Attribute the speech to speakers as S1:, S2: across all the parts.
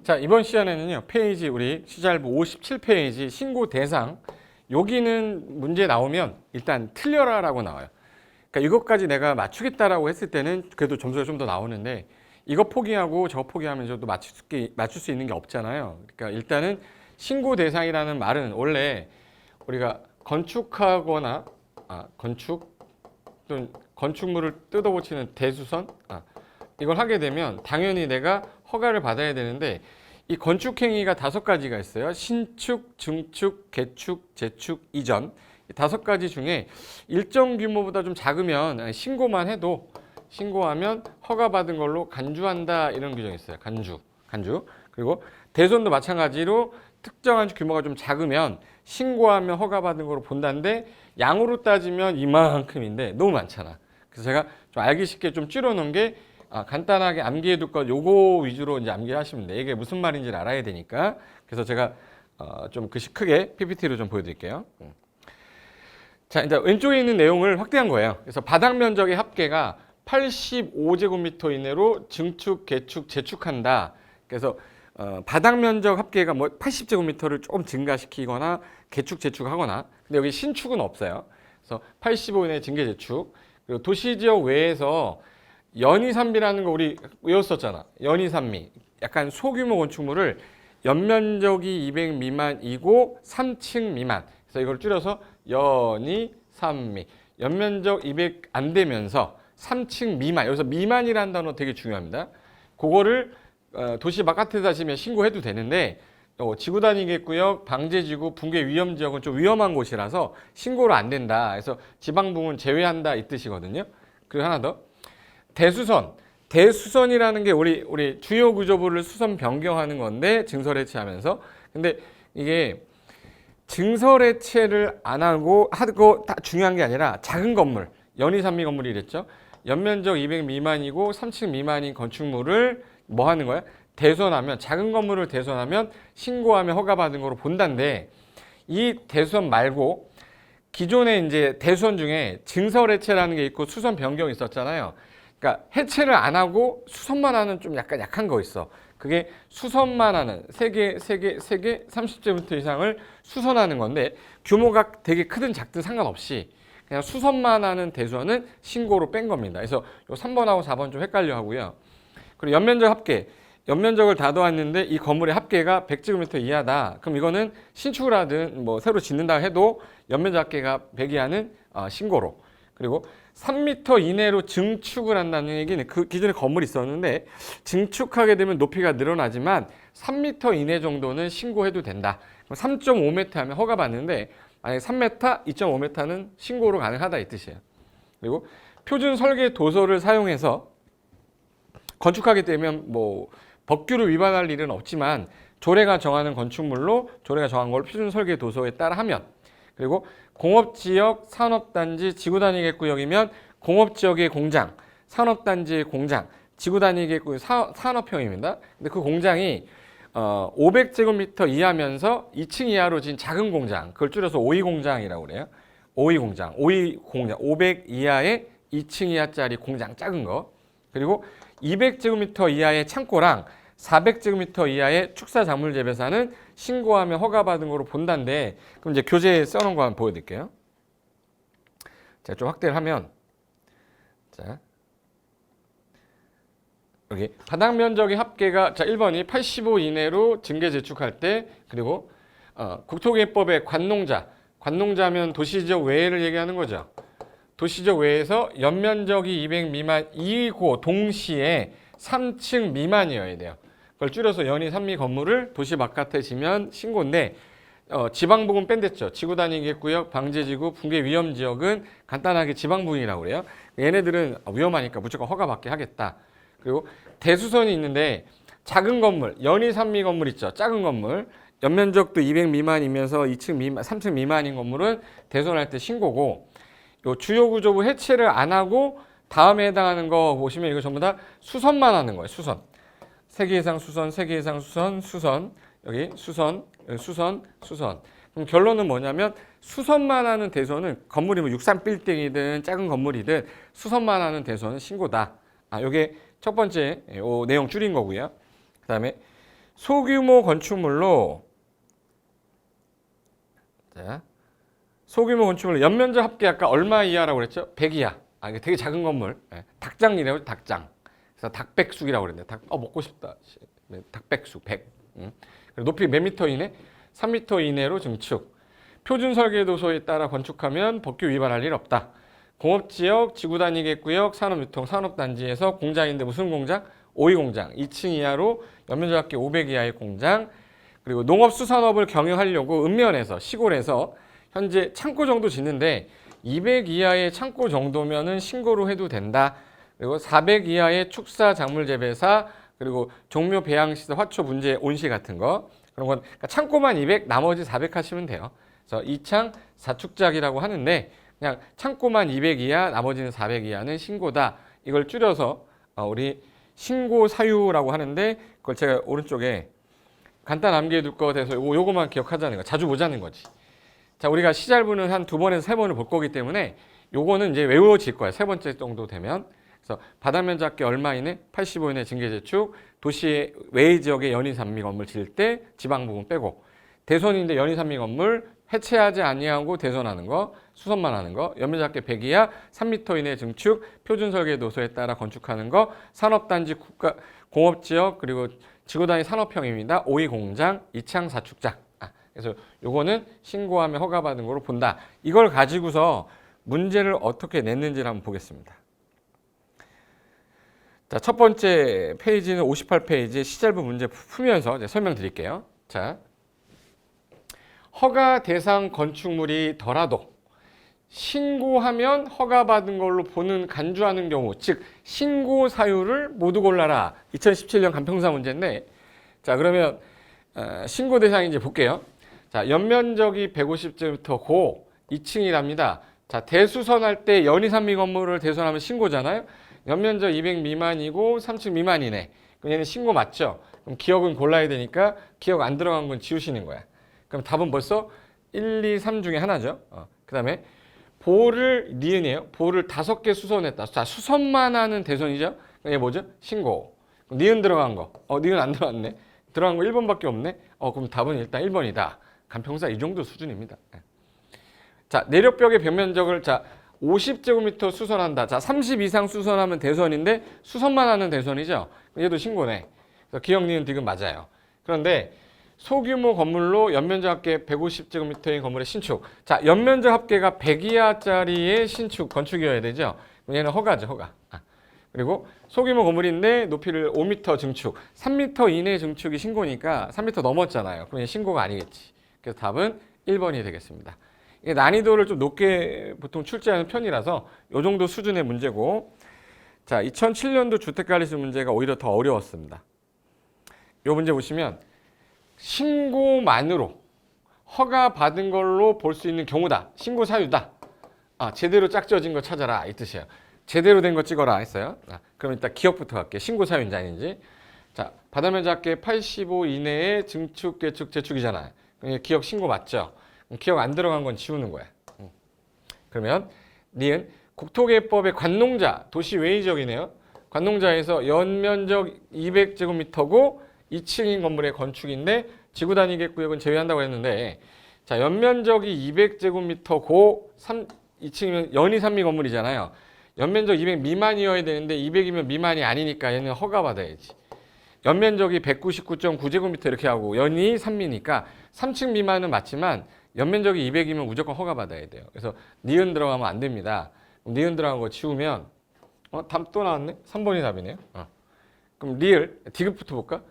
S1: 자, 이번 시간에는요, 페이지 우리 시잘부 57페이지 신고 대상, 여기는 문제 나오면 일단 틀려라라고 나와요. 그러니까 이것까지 내가 맞추겠다라고 했을 때는 그래도 점수가 좀 더 나오는데, 이거 포기하고 저거 포기하면서도 맞출 수 있는 게 없잖아요. 그러니까 일단은 신고 대상이라는 말은 원래 우리가 건축하거나 또는 건축물을 뜯어고치는 대수선 이걸 하게 되면 당연히 내가 허가를 받아야 되는데, 이 건축 행위가 5가지가 있어요. 신축, 증축, 개축, 재축, 이전. 이 5가지 중에 일정 규모보다 좀 작으면 신고만 해도, 신고하면 허가받은 걸로 간주한다, 이런 규정이 있어요. 간주. 그리고 대손도 마찬가지로 특정한 규모가 좀 작으면 신고하면 허가받은 걸로 본다는데, 양으로 따지면 이만큼인데 너무 많잖아. 그래서 제가 좀 알기 쉽게 좀 줄여놓은 게, 간단하게 암기해둘 것 요거 위주로 이제 암기하시면 돼. 이게 무슨 말인지를 알아야 되니까. 그래서 제가 좀 글씨 크게 PPT로 좀 보여드릴게요. 자, 이제 왼쪽에 있는 내용을 확대한 거예요. 그래서 바닥 면적의 합계가 85제곱미터 이내로 증축, 개축, 재축한다. 그래서 바닥 면적 합계가 뭐 80제곱미터를 조금 증가시키거나 개축, 재축하거나. 근데 여기 신축은 없어요. 그래서 85 이내 증개, 재축. 그리고 도시지역 외에서 연이산미라는 거 우리 외웠었잖아. 연이산미. 약간 소규모 건축물을 연면적이 200 미만이고 3층 미만. 그래서 이걸 줄여서 연이산미. 연면적 200 안 되면서 3층 미만. 여기서 미만이라는 단어 되게 중요합니다. 그거를 도시 바깥에다 지면 신고해도 되는데, 지구단위계구역, 방제지구, 붕괴 위험지역은 좀 위험한 곳이라서 신고를 안 된다. 그래서 지방부문 제외한다, 이 뜻이거든요. 그리고 하나 더. 대수선. 대수선이라는 게 우리 주요 구조부를 수선 변경하는 건데, 증설해체하면서. 근데 이게 증설해체를 안 하고 다 중요한 게 아니라 작은 건물, 연이산미 건물이 이랬죠. 연면적 200 미만이고 3층 미만인 건축물을 뭐 하는 거야? 대손하면, 작은 건물을 대손하면 신고하면 허가받은 거로 본다는데, 이 대수선 말고 기존에 이제 대수선 중에 증설해체라는 게 있고 수선 변경이 있었잖아요. 그러니까 해체를 안 하고 수선만 하는 좀 약간 약한 거 있어. 그게 수선만 하는 3개, 30제곱미터 이상을 수선하는 건데, 규모가 되게 크든 작든 상관없이 그냥 수선만 하는 대수선은 신고로 뺀 겁니다. 그래서 요 3번하고 4번 좀 헷갈려 하고요. 그리고 연면적 합계. 연면적을 다 더했는데 이 건물의 합계가 100제곱미터 이하다. 그럼 이거는 신축을 하든 뭐 새로 짓는다 해도 연면적 합계가 100 이하는 신고로. 그리고 3m 이내로 증축을 한다는 얘기는, 그 기존에 건물이 있었는데 증축하게 되면 높이가 늘어나지만 3m 이내 정도는 신고해도 된다. 3.5m 하면 허가받는데, 만약에 3m, 2.5m는 신고로 가능하다, 이 뜻이에요. 그리고 표준 설계 도서를 사용해서 건축하게 되면 뭐 법규를 위반할 일은 없지만, 조례가 정하는 건축물로 조례가 정한 걸 표준 설계 도서에 따라 하면, 그리고 공업지역, 산업단지, 지구단위계구역이면 공업지역의 공장, 산업단지의 공장, 지구단위계구역 산업형입니다. 근데 그 공장이 500제곱미터 이하면서 2층 이하로 진 작은 공장, 그걸 줄여서 오이공장이라고 그래요. 오이공장, 500 이하의 2층 이하짜리 공장, 작은 거. 그리고 200제곱미터 이하의 창고랑 400제곱미터 이하의 축사작물 재배사는 신고하면 허가받은 거로 본다는데, 그럼 이제 교재에 써놓은 거 한번 보여드릴게요. 자, 좀 확대를 하면, 자, 여기 바닥 면적의 합계가, 자, 1번이 85 이내로 증개 재축할 때, 그리고 국토개법의 관농자면 도시지역 외를 얘기하는 거죠. 도시지역 외에서 연면적이 200 미만이고 동시에 3층 미만이어야 돼요. 그걸 줄여서 연이산미 건물을 도시 바깥에 지면 신고인데, 지방부근 뺀댔죠. 지구단위계구역, 방제지구, 붕괴 위험지역은 간단하게 지방부근이라고 그래요. 얘네들은 위험하니까 무조건 허가받게 하겠다. 그리고 대수선이 있는데, 작은 건물, 연이산미 건물 있죠. 작은 건물, 연면적도 200 미만이면서 2층 미만, 3층 미만인 건물은 대손할 때 신고고, 요 주요 구조부 해체를 안 하고 다음에 해당하는 거 보시면 이거 전부 다 수선만 하는 거예요. 수선. 3개 이상 수선, 3개 이상 수선, 수선. 여기 수선, 수선, 수선. 그럼 결론은 뭐냐면, 수선만 하는 대선은 건물이 뭐 63빌딩이든 작은 건물이든 수선만 하는 대선은 신고다. 요게 첫 번째 내용 줄인 거고요. 그다음에 소규모 건축물로 자, 소규모 건축물로 연면적 합계 아까 얼마 이하라고 그랬죠? 100 이하. 아, 이게 되게 작은 건물. 예, 닭장이래요, 닭장. 그래서 닭백숙이라고 그랬는데 먹고 싶다. 닭백숙 100. 그리고 높이 몇 미터 이내? 3미터 이내로 증축. 표준 설계 도서에 따라 건축하면 법규 위반할 일 없다. 공업지역, 지구단위계구역, 산업유통, 산업단지에서 공장인데 무슨 공장? 오이 공장. 2층 이하로 연면적 합계 500 이하의 공장. 그리고 농업수산업을 경영하려고 읍면에서 시골에서 현재 창고 정도 짓는데 200 이하의 창고 정도면은 신고로 해도 된다. 그리고 400 이하의 축사 작물 재배사 그리고 종묘 배양시설 화초 분재 온실 같은 거 그런 건 그러니까 창고만 200 나머지 400 하시면 돼요. 그래서 이창 사축작이라고 하는데 그냥 창고만 200 이하 나머지는 400 이하는 신고다. 이걸 줄여서 우리 신고 사유라고 하는데 그걸 제가 오른쪽에 간단 암기해 둘 거 돼서 요거만 기억하자는 거. 자주 보자는 거지. 자, 우리가 시잘부는 한 2번에서 3번을 볼 거기 때문에 요거는 이제 외워질 거야. 세 번째 정도 되면. 그래서 바닥면적 합계 얼마 이내? 85 이내 징계재축. 도시 외의 지역에 연이 산미 건물 지을 때 지방 부분 빼고. 대선인데 연이 산미 건물 해체하지 아니하고 대선하는 거, 수선만 하는 거, 연면적 합계 100 이하, 3m 이내 증축, 표준 설계 도서에 따라 건축하는 거, 산업단지 국가 공업지역 그리고 지구단위 산업형입니다. 오이 공장, 이창 사축장. 그래서 요거는 신고하면 허가받은 거로 본다. 이걸 가지고서 문제를 어떻게 냈는지를 한번 보겠습니다. 자, 첫 번째 페이지는 58페이지 시잘부 문제 풀면서 이제 설명드릴게요. 자, 허가 대상 건축물이 더라도 신고하면 허가받은 걸로 보는 간주하는 경우, 즉 신고 사유를 모두 골라라. 2017년 간평사 문제인데, 자 그러면 신고 대상 이제 볼게요. 자, 연면적이 150제곱미터 고 2층이랍니다. 자, 대수선할 때 연이산미 건물을 대선하면 신고잖아요. 연면적 200 미만이고 3층 미만이네. 그럼 얘는 신고 맞죠? 그럼 기억은 골라야 되니까 기억 안 들어간 건 지우시는 거야. 그럼 답은 벌써 1, 2, 3 중에 하나죠. 그 다음에 보를 니은이에요. 보를 5개 수선했다. 자, 수선만 하는 대선이죠. 이게 뭐죠? 신고. 니은 들어간 거. 니은 안 들어갔네. 들어간 거 1번밖에 없네. 그럼 답은 일단 1번이다. 간평사 이 정도 수준입니다. 자, 내력벽의 벽면적을 자 50제곱미터 수선한다. 자, 30 이상 수선하면 대선인데 수선만 하는 대선이죠. 얘도 신고네. 그래서 기억 니은 디귿 맞아요. 그런데 소규모 건물로 연면적 합계 150제곱미터의 건물의 신축. 자, 연면적 합계가 100 이하짜리의 신축 건축이어야 되죠. 얘는 허가죠, 허가. 그리고 소규모 건물인데 높이를 5m 증축, 3m 이내 증축이 신고니까 3m 넘었잖아요. 그럼 신고가 아니겠지. 그래서 답은 1번이 되겠습니다. 이게 난이도를 좀 높게 보통 출제하는 편이라서 이 정도 수준의 문제고, 자, 2007년도 주택관리수 문제가 오히려 더 어려웠습니다. 이 문제 보시면 신고만으로 허가받은 걸로 볼 수 있는 경우다. 신고 사유다. 제대로 짝져진 거 찾아라 이 뜻이에요. 제대로 된 거 찍어라 했어요. 그럼 일단 기억부터 갈게요. 신고 사유인지 아닌지. 자, 바닥면적 합계 85 이내의 증축, 개축, 재축이잖아요. 기억 신고 맞죠? 기억 안 들어간 건 지우는 거야. 그러면 니은 국토개법의 관농자, 도시 외의 지역이네요. 관농자에서 연면적 200제곱미터고 2층인 건물의 건축인데 지구단위계구역은 제외한다고 했는데, 자, 연면적이 200제곱미터고 2층이면 연이산미 건물이잖아요. 연면적 200 미만이어야 되는데 200이면 미만이 아니니까 얘는 허가받아야지. 연면적이 199.9제곱미터 이렇게 하고 연이 산미니까 3층 미만은 맞지만 연면적이 200이면 무조건 허가받아야 돼요. 그래서 니은 들어가면 안 됩니다. 니은 들어간 거 지우면 답 또 나왔네? 3번이 답이네요. 그럼 리을, 디귿부터 볼까?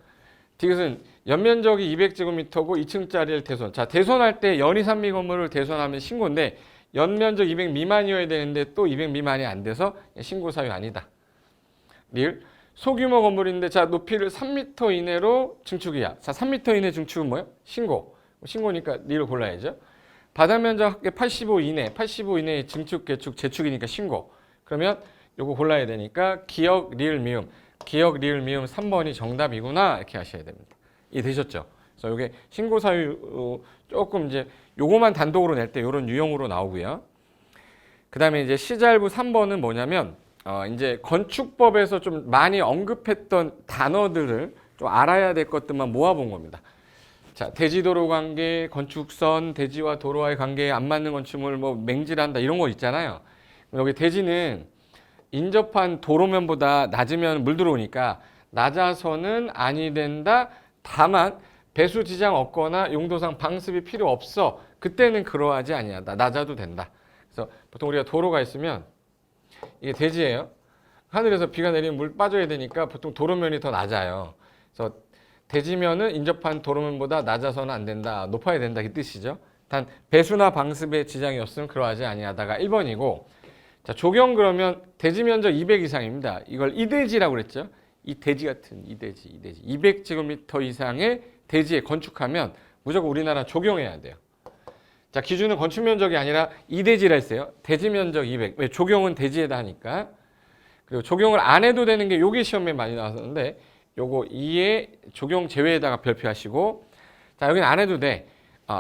S1: 디귿은 연면적이 200제곱미터고 2층짜리를 대선. 자, 대선할 때 연이산미 건물을 대선하면 신고인데 연면적 200 미만이어야 되는데 또 200 미만이 안 돼서 신고 사유 아니다. 리을, 소규모 건물인데 자, 높이를 3m 이내로 증축이야. 자, 3m 이내 증축은 뭐예요? 신고. 신고니까 리을 골라야죠. 바닥면적 합계 85 이내, 85 이내의 증축, 개축, 재축이니까 신고. 그러면 요거 골라야 되니까 기억, 리을, 미음. 기억, 리을, 미음 3번이 정답이구나 이렇게 하셔야 됩니다. 이해되셨죠? 그래서 요게 신고 사유 조금 이제 요거만 단독으로 낼 때 요런 유형으로 나오고요. 그 다음에 이제 시잘부 3번은 뭐냐면 이제 건축법에서 좀 많이 언급했던 단어들을 좀 알아야 될 것들만 모아본 겁니다. 자, 대지도로 관계, 건축선, 대지와 도로와의 관계에 안 맞는 건축물 뭐 맹지한다 이런 거 있잖아요. 여기 대지는 인접한 도로면보다 낮으면 물 들어오니까 낮아서는 아니 된다. 다만 배수 지장 없거나 용도상 방습이 필요 없어. 그때는 그러하지 아니하다. 낮아도 된다. 그래서 보통 우리가 도로가 있으면 이게 대지예요. 하늘에서 비가 내리면 물 빠져야 되니까 보통 도로면이 더 낮아요. 그래서 대지면은 인접한 도로면보다 낮아서는 안 된다. 높아야 된다. 이 뜻이죠. 단 배수나 방습에 지장이 없으면 그러하지 아니하다가 1번이고 자, 조경 그러면 대지 면적 200 이상입니다. 이걸 이대지라고 그랬죠. 이 대지 같은 이대지. 200제곱미터 이상의 대지에 건축하면 무조건 우리나라 조경해야 돼요. 자, 기준은 건축 면적이 아니라 이대지라 했어요. 대지 면적 200. 왜? 조경은 대지에다 하니까. 그리고 조경을 안 해도 되는 게 요게 시험에 많이 나왔었는데 요거 2에 조경 제외에다가 별표하시고 자, 여기는 안 해도 돼.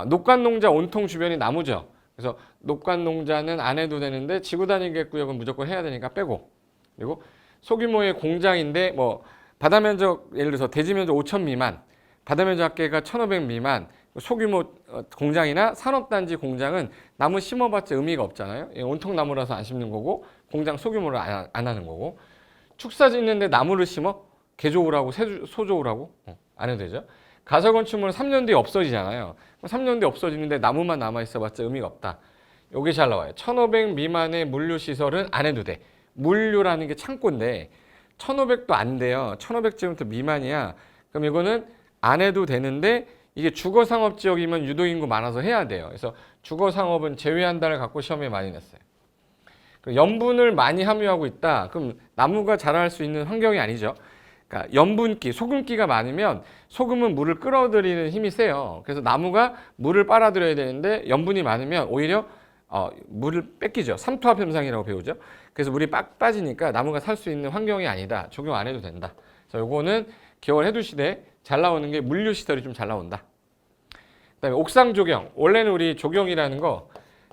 S1: 녹간농자 온통 주변이 나무죠. 그래서 녹간농자는 안 해도 되는데 지구단위 구역은 무조건 해야 되니까 빼고 그리고 소규모의 공장인데 뭐 바다면적 예를 들어서 대지면적 5,000 미만 바다면적 합계가 1,500 미만 소규모 공장이나 산업단지 공장은 나무 심어봤자 의미가 없잖아요. 온통 나무라서 안 심는 거고 공장 소규모로 안 하는 거고 축사 짓는데 나무를 심어? 개조우라고 소조우라고? 안 해도 되죠. 가설건축물은 3년 뒤에 없어지잖아요. 3년 뒤에 없어지는데 나무만 남아있어봤자 의미가 없다. 여기 잘 나와요. 1,500 미만의 물류시설은 안 해도 돼. 물류라는 게 창고인데 1,500도 안 돼요. 1,500제곱미터 미만이야. 그럼 이거는 안 해도 되는데 이게 주거상업지역이면 유도인구 많아서 해야 돼요. 그래서 주거상업은 제외한다를 갖고 시험에 많이 냈어요. 염분을 많이 함유하고 있다. 그럼 나무가 자랄 수 있는 환경이 아니죠. 그러니까 염분기, 소금기가 많으면 소금은 물을 끌어들이는 힘이 세요. 그래서 나무가 물을 빨아들여야 되는데 염분이 많으면 오히려 물을 뺏기죠. 삼투압 현상이라고 배우죠. 그래서 물이 빡 빠지니까 나무가 살 수 있는 환경이 아니다. 적용 안 해도 된다. 그래서 요거는 기억을 해두시되 잘 나오는 게 물류시설이 좀 잘 나온다. 그다음에 옥상 조경. 원래는 우리 조경이라는 거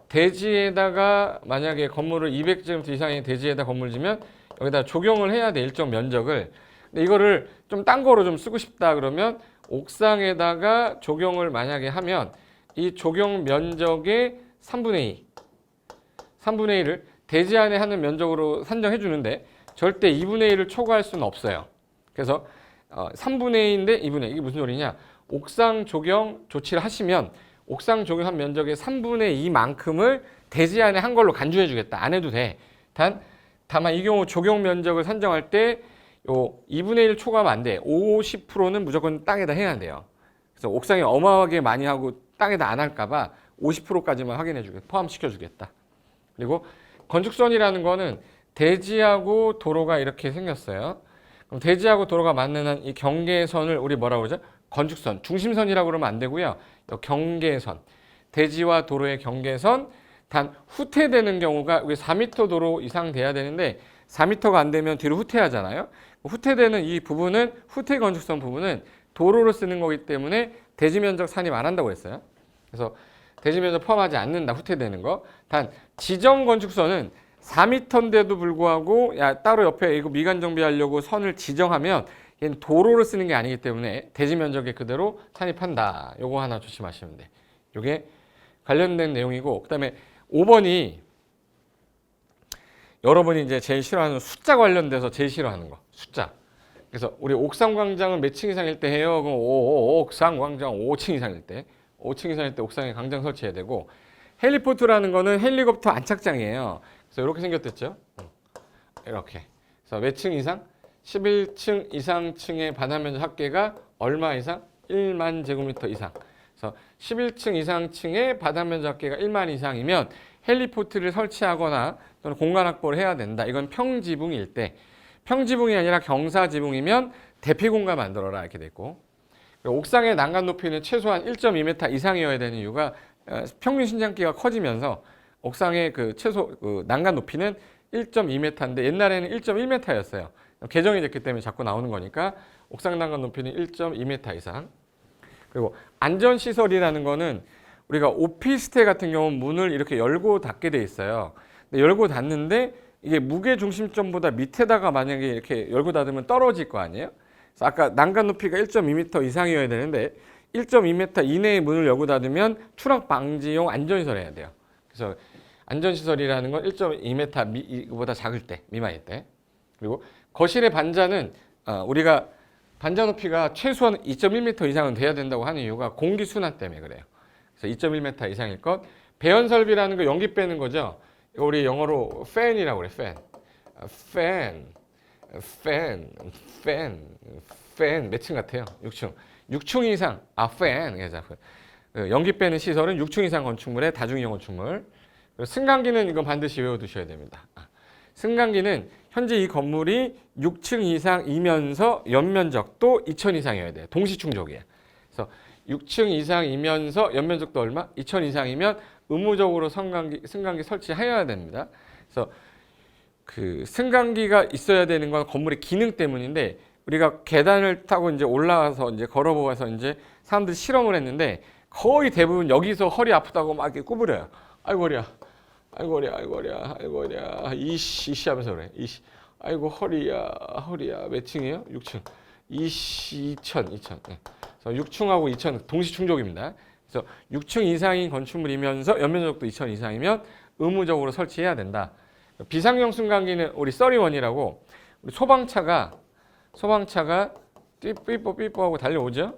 S1: 대지에다가 만약에 건물을 200제곱미터 이상의 대지에다 건물 지면 여기다 조경을 해야 돼. 일정 면적을. 근데 이거를 좀 딴 거로 좀 쓰고 싶다 그러면 옥상에다가 조경을 만약에 하면 이 조경 면적의 3분의 1을 대지 안에 하는 면적으로 산정해 주는데 절대 2분의 1을 초과할 수는 없어요. 그래서 3분의 2인데 2분의 1. 이게 무슨 소리냐? 옥상 조경 조치를 하시면 옥상 조경한 면적의 3분의 2만큼을 대지 안에 한 걸로 간주해 주겠다. 안 해도 돼. 다만 이 경우 조경 면적을 산정할 때 요 2분의 1 초과하면 안 돼. 50%는 무조건 땅에다 해야 돼요. 그래서 옥상에 어마어마하게 많이 하고 땅에다 안 할까 봐 50%까지만 확인해 주겠다. 포함시켜 주겠다. 그리고 건축선이라는 거는 대지하고 도로가 이렇게 생겼어요. 그럼 대지하고 도로가 맞는 이 경계선을 우리 뭐라고 그러죠? 건축선, 중심선이라고 그러면 안 되고요. 경계선, 대지와 도로의 경계선, 단 후퇴되는 경우가 4m 도로 이상 돼야 되는데 4m가 안 되면 뒤로 후퇴하잖아요. 후퇴되는 이 부분은 후퇴 건축선 부분은 도로로 쓰는 거기 때문에 대지 면적 산입 안 한다고 했어요. 그래서 대지 면적 포함하지 않는다. 후퇴되는 거. 단 지정 건축선은 4m인데도 불구하고 따로 옆에 이거 미관 정비하려고 선을 지정하면 얘는 도로로 쓰는 게 아니기 때문에 대지 면적에 그대로 산입한다. 요거 하나 조심하시면 돼. 요게 관련된 내용이고 그다음에 5번이 여러분이 이제 제일 싫어하는 숫자 관련돼서 제일 싫어하는 거. 숫자. 그래서 우리 옥상광장은 몇 층 이상일 때 해요? 그럼 옥상광장 5층 이상일 때. 5층 이상일 때 옥상에 광장 설치해야 되고 헬리포트라는 거는 헬리콥터 안착장이에요. 그래서 이렇게 생겼댔죠. 이렇게. 그래서 몇 층 이상? 11층 이상층의 반화면적 합계가 얼마 이상? 1만 제곱미터 이상. 그래서 11층 이상층의 바닥면적 합계가 1만 이상이면 헬리포트를 설치하거나 또는 공간 확보를 해야 된다. 이건 평지붕일 때. 평지붕이 아니라 경사지붕이면 대피공간 만들어라 이렇게 돼 있고. 옥상의 난간 높이는 최소한 1.2m 이상이어야 되는 이유가 평균 신장기가 커지면서 옥상의 최소 난간 높이는 1.2m인데 옛날에는 1.1m였어요. 개정이 됐기 때문에 자꾸 나오는 거니까 옥상 난간 높이는 1.2m 이상. 그리고 안전시설이라는 거는 우리가 오피스텔 같은 경우는 문을 이렇게 열고 닫게 돼 있어요. 근데 열고 닫는데 이게 무게 중심점보다 밑에다가 만약에 이렇게 열고 닫으면 떨어질 거 아니에요? 그래서 아까 난간 높이가 1.2m 이상이어야 되는데 1.2m 이내의 문을 열고 닫으면 추락 방지용 안전시설 해야 돼요. 그래서 안전시설이라는 건 1.2m보다 작을 때, 미만일 때. 그리고 거실의 반자는 우리가 반자 높이가 최소한 2.1m 이상은 돼야 된다고 하는 이유가 공기 순환 때문에 그래요. 그래서 2.1m 이상일 것. 배연 설비라는 거 연기 빼는 거죠. 우리 영어로 fan이라고 그래. fan 몇 층 같아요? 6층. 6층 이상 fan. 연기 빼는 시설은 6층 이상 건축물의 다중이용 건축물. 승강기는 이건 반드시 외워두셔야 됩니다. 승강기는 현재 이 건물이 6층 이상이면서 연면적도 2000 이상이어야 돼요. 동시충족이에요. 그래서 6층 이상이면서 연면적도 얼마? 2000 이상이면 의무적으로 승강기 설치해야 됩니다. 그래서 그 승강기가 있어야 되는 건 건물의 기능 때문인데 우리가 계단을 타고 이제 올라와서 이제 걸어보아서 이제 사람들이 실험을 했는데 거의 대부분 여기서 허리 아프다고 막 이렇게 구부려요. 아이고 허리야. 아이고 허리야. 아이고 허리야. 아이고 허리야. 이씨 하면서 그래. 이씨. 아이고 허리야. 몇 층이에요? 6층. 2000. 네. 그래서 6층하고 2000 동시 충족입니다. 그래서 6층 이상인 건축물이면서 연면적도 2000 이상이면 의무적으로 설치해야 된다. 비상용 승강기는 우리 31이라고 우리 소방차가 삐뽀하고 달려오죠.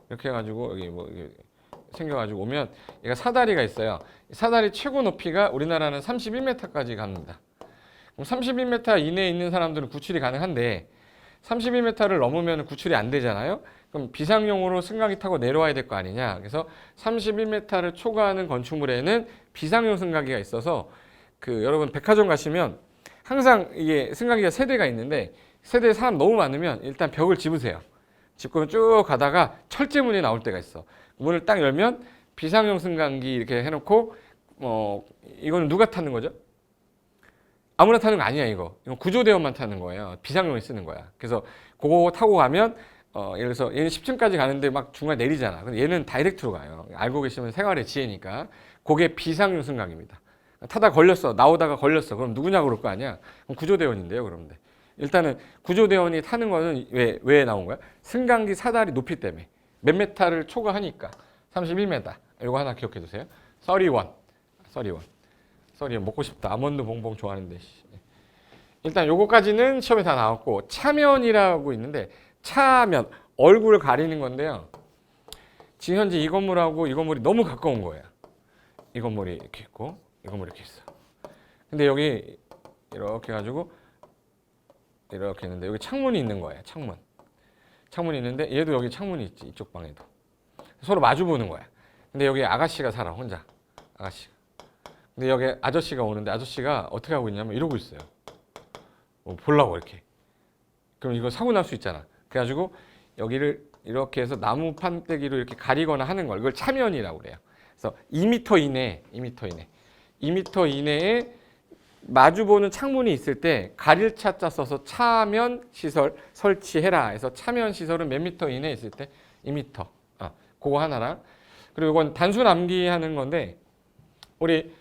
S1: 이렇게 해가지고 여기 뭐 생겨가지고 오면 얘가 사다리가 있어요. 사다리 최고 높이가 우리나라는 31m까지 갑니다. 그럼 31m 이내에 있는 사람들은 구출이 가능한데 31m를 넘으면 구출이 안 되잖아요. 그럼 비상용으로 승강기 타고 내려와야 될 거 아니냐. 그래서 31m를 초과하는 건축물에는 비상용 승강기가 있어서 그 여러분 백화점 가시면 항상 이게 승강기가 세 대가 있는데 세대에 사람 너무 많으면 일단 벽을 집으세요. 짚고 쭉 가다가 철제문이 나올 때가 있어. 문을 딱 열면 비상용 승강기 이렇게 해놓고 이거는 누가 타는 거죠? 아무나 타는 거 아니야 이거. 이건 구조대원만 타는 거예요. 비상용에 쓰는 거야. 그래서 그거 타고 가면 예를 들어서 얘는 10층까지 가는데 막 중간에 내리잖아. 근데 얘는 다이렉트로 가요. 알고 계시면 생활의 지혜니까. 그게 비상용 승강기입니다. 타다 걸렸어. 나오다가 걸렸어. 그럼 누구냐고 그럴 거 아니야. 그럼 구조대원인데요. 그러면 일단은 구조대원이 타는 거는 왜 나온 거야? 승강기 사다리 높이 때문에. 몇 메타를 초과하니까. 31m. 이거 하나 기억해 두세요. 31 먹고 싶다. 아몬드 봉봉 좋아하는데. 일단 요거까지는 시험에 다 나왔고 차면이라고 있는데 차면 얼굴을 가리는 건데요. 지금 현재 이 건물하고 이 건물이 너무 가까운 거예요. 이 건물이 이렇게 있고 이 건물이 이렇게 있어. 근데 여기 이렇게 해가지고 이렇게 있는데 여기 창문이 있는 거예요. 창문이 있는데 얘도 여기 창문이 있지. 이쪽 방에도. 서로 마주 보는 거야. 근데 여기 아가씨가 살아. 혼자. 아가씨가. 근데 여기 아저씨가 오는데 아저씨가 어떻게 하고 있냐면 이러고 있어요. 보려고 이렇게. 그럼 이거 사고 날 수 있잖아. 그래가지고 여기를 이렇게 해서 나무 판때기로 이렇게 가리거나 하는 걸 이걸 차면이라고 그래요. 그래서 2m 이내에 마주보는 창문이 있을 때 가릴 차자 써서 차면 시설 설치해라 해서 차면 시설은 몇 미터 이내에 있을 때 2m. 그거 하나랑 그리고 이건 단순 암기하는 건데 우리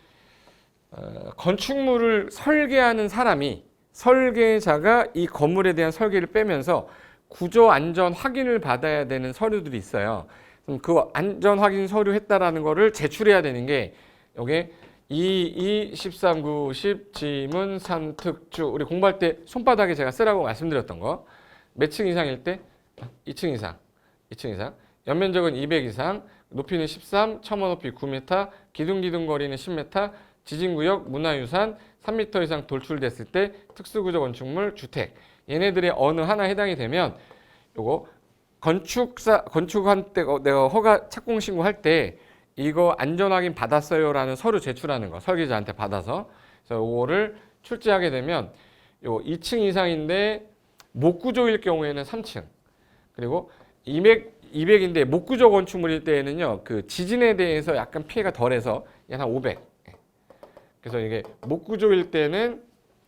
S1: 건축물을 설계하는 사람이 설계자가 이 건물에 대한 설계를 빼면서 구조 안전 확인을 받아야 되는 서류들이 있어요. 그럼 그 안전 확인 서류 했다라는 거를 제출해야 되는 게 요게 2, 13, 9, 10 지문 3 특주 우리 공부할 때 손바닥에 제가 쓰라고 말씀드렸던 거 몇 층 이상일 때? 2층 이상 연면적은 200 이상 높이는 13 첨어 높이 9m 기둥 거리는 10m 지진구역 문화유산 3m 이상 돌출됐을 때 특수구조 건축물 주택 얘네들의 어느 하나 해당이 되면 요거 건축한 때 내가 허가 착공 신고할 때 이거 안전 확인 받았어요라는 서류 제출하는 거 설계자한테 받아서 그래서 요거를 출제하게 되면 요 2층 이상인데 목구조일 경우에는 3층 그리고 200인데 목구조 건축물일 때에는요 그 지진에 대해서 약간 피해가 덜해서 한 500. 그래서 이게 목구조일 때는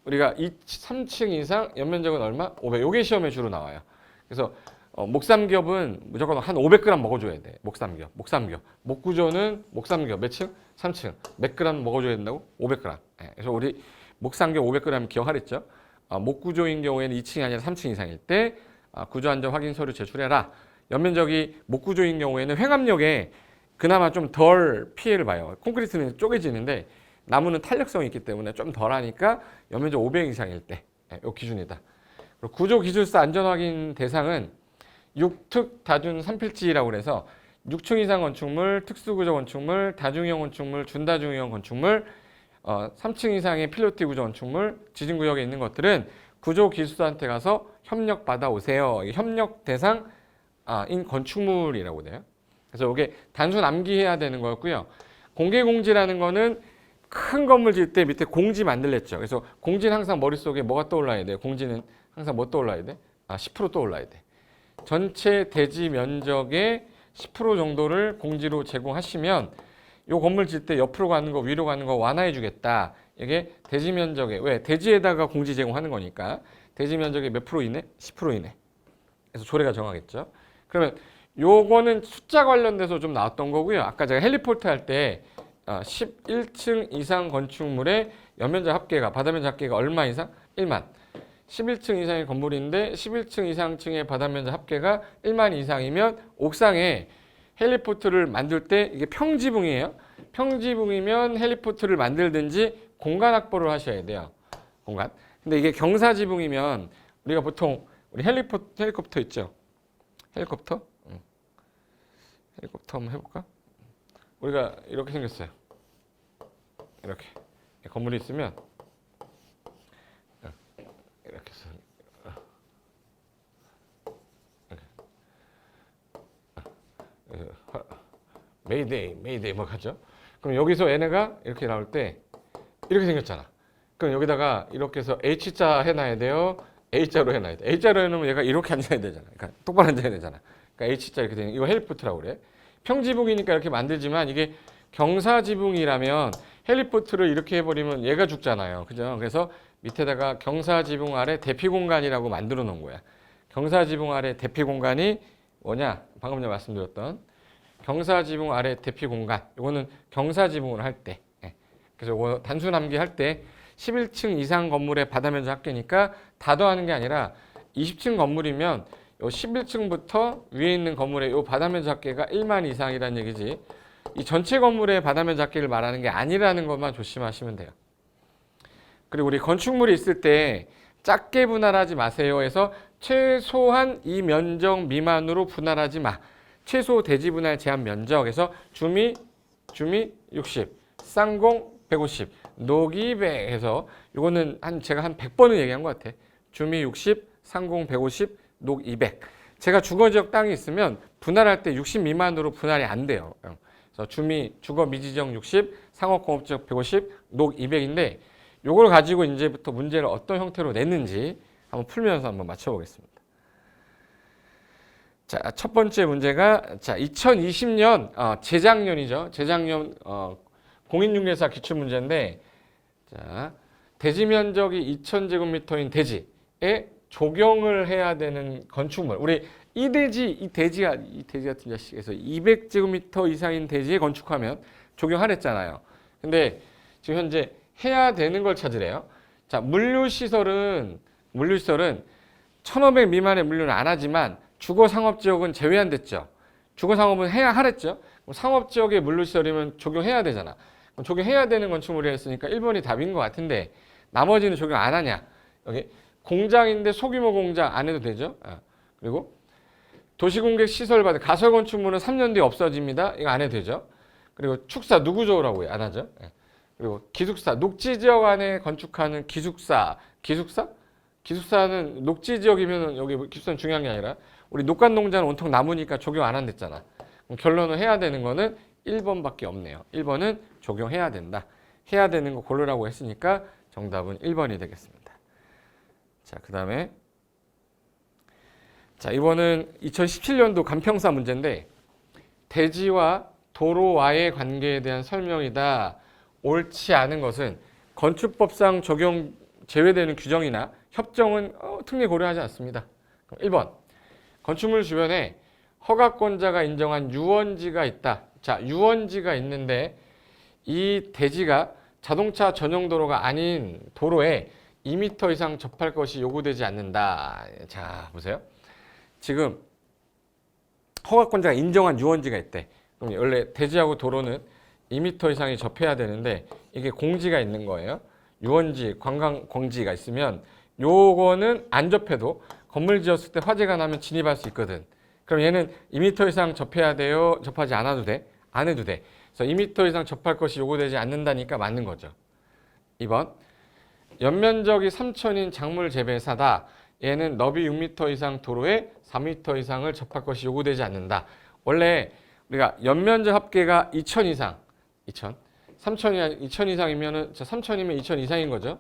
S1: 우리가 3층 이상 연면적은 얼마? 500. 요게 시험에 주로 나와요. 그래서 목삼겹은 무조건 한 500g 먹어줘야 돼. 목삼겹. 목구조는 목삼겹 몇 층? 3층. 몇 그램 먹어줘야 된다고? 500g. 그래서 우리 목삼겹 500g 기억하랬죠? 목구조인 경우에는 2층이 아니라 3층 이상일 때 구조안전 확인 서류 제출해라. 연면적이 목구조인 경우에는 횡압력에 그나마 좀 덜 피해를 봐요. 콘크리트는 쪼개지는데 나무는 탄력성이 있기 때문에 좀 덜하니까 연면적 500 이상일 때, 이 기준이다. 그리고 구조기술사 안전확인 대상은 6특 다준 3필지라고 그래서 6층 이상 건축물, 특수구조 건축물, 다중이용 건축물, 준다중이용 건축물, 3층 이상의 필로티 구조 건축물, 지진구역에 있는 것들은 구조기술사한테 가서 협력 받아오세요. 협력 대상인 건축물이라고 돼요. 그래서 이게 단순 암기해야 되는 거였고요. 공개공지라는 거는 큰 건물 지을 때 밑에 공지 만들랬죠. 그래서 공지는 항상 머릿속에 뭐가 떠올라야 돼요? 공지는 항상 뭐 떠올라야 돼? 10% 떠올라야 돼. 전체 대지 면적의 10% 정도를 공지로 제공하시면 이 건물 질 때 옆으로 가는 거 위로 가는 거 완화해 주겠다. 이게 대지 면적에 왜? 대지에다가 공지 제공하는 거니까 대지 면적의 몇 프로 이내? 10% 이내. 그래서 조례가 정하겠죠. 그러면 요거는 숫자 관련돼서 좀 나왔던 거고요. 아까 제가 헬리포트 할 때 11층 이상 건축물의 연면적 합계가 바다면적 합계가 얼마 이상? 1만. 11층 이상의 건물인데 11층 이상층의 바다면적 합계가 1만 이상이면 옥상에 헬리포트를 만들 때 이게 평지붕이에요. 평지붕이면 헬리포트를 만들든지 공간 확보를 하셔야 돼요. 공간. 근데 이게 경사지붕이면 우리가 보통 우리 헬리콥터 있죠. 헬리콥터? 헬리콥터 한번 해볼까? 우리가 이렇게 생겼어요. 이렇게 건물이 있으면 이렇게 해서 메이데이 뭐 하죠? 그럼 여기서 얘네가 이렇게 나올 때 이렇게 생겼잖아. 그럼 여기다가 이렇게 해서 H자 해놔야 돼요. A자로 해놔야 돼. A자로 해놓으면 얘가 이렇게 앉아야 되잖아. 그러니까 똑바로 앉아야 되잖아. 그러니까 H자 이렇게 되는 이거 헬리포트라고 그래. 평지붕이니까 이렇게 만들지만 이게 경사지붕이라면 헬리포트를 이렇게 해버리면 얘가 죽잖아요. 그죠? 그래서 밑에다가 경사지붕 아래 대피 공간이라고 만들어 놓은 거야. 경사지붕 아래 대피 공간이 뭐냐? 방금 전에 말씀드렸던 경사지붕 아래 대피 공간. 이거는 경사지붕을 할 때. 그래서 이거 단순 암기할 때 11층 이상 건물의 바다면적 합계니까 다 더하는 게 아니라 20층 건물이면 요 11층부터 위에 있는 건물의 요 바다면적 합계가 1만 이상이라는 얘기지. 이 전체 건물의 바다면적 합계를 말하는 게 아니라는 것만 조심하시면 돼요. 그리고 우리 건축물이 있을 때 작게 분할하지 마세요 해서 최소한 이 면적 미만으로 분할하지 마. 최소 대지 분할 제한 면적에서 주미 60, 쌍공 150, 녹이 100 해서 이거는 제가 한 100번은 얘기한 것 같아. 주미 60, 쌍공 150, 녹 200. 제가 주거지역 땅이 있으면 분할할 때 60 미만으로 분할이 안 돼요. 그래서 주거 미지정 60, 상업공업지역 150, 녹 200인데 요걸 가지고 이제부터 문제를 어떤 형태로 냈는지 한번 풀면서 한번 맞춰보겠습니다. 자, 첫 번째 문제가 2020년 재작년이죠. 재작년 공인중개사 기출문제인데 대지 면적이 2000제곱미터인 대지에 적용을 해야 되는 건축물. 우리 이 돼지 같은 자식에서 200제곱미터 이상인 대지에 건축하면 적용하랬잖아요. 근데 지금 현재 해야 되는 걸 찾으래요. 자, 물류시설은 1500 미만의 물류는 안 하지만 주거상업지역은 제외한 됐죠. 주거상업은 해야 하랬죠. 상업지역의 물류시설이면 적용해야 되잖아. 그럼 적용해야 되는 건축물이 했으니까 1번이 답인 것 같은데 나머지는 적용 안 하냐. 여기 공장인데 소규모 공장 안 해도 되죠. 그리고 도시공객 시설 받은 가설 건축물은 3년 뒤에 없어집니다. 이거 안 해도 되죠. 그리고 축사 누구 좋으라고요? 안 하죠. 그리고 기숙사 녹지지역 안에 건축하는 기숙사는 녹지지역이면 여기 기숙사는 중요한 게 아니라 우리 녹간농장은 온통 나무니까 적용 안 한댔잖아. 그럼 결론은 해야 되는 거는 1번밖에 없네요. 1번은 적용해야 된다. 해야 되는 거 고르라고 했으니까 정답은 1번이 되겠습니다. 자, 그 다음에 이번은 2017년도 간평사 문제인데 대지와 도로와의 관계에 대한 설명이다. 옳지 않은 것은 건축법상 적용 제외되는 규정이나 협정은 특례 고려하지 않습니다. 1번 건축물 주변에 허가권자가 인정한 유원지가 있다. 자, 유원지가 있는데 이 대지가 자동차 전용 도로가 아닌 도로에 2m 이상 접할 것이 요구되지 않는다. 자, 보세요. 지금 허가권자가 인정한 유원지가 있대. 그럼 원래 대지하고 도로는 2m 이상이 접해야 되는데 이게 공지가 있는 거예요. 유원지, 관광 공지가 있으면 요거는 안 접해도 건물 지었을 때 화재가 나면 진입할 수 있거든. 그럼 얘는 2m 이상 접해야 돼요? 접하지 않아도 돼? 안 해도 돼. 그래서 2m 이상 접할 것이 요구되지 않는다니까 맞는 거죠. 2번. 연면적이 3천인 작물 재배사다. 얘는 너비 6m 이상 도로에 4m 이상을 접할 것이 요구되지 않는다. 원래 우리가 연면적 합계가 2천 이상, 3천이 2천 이상이면은 3천이면 2천 이상인 거죠.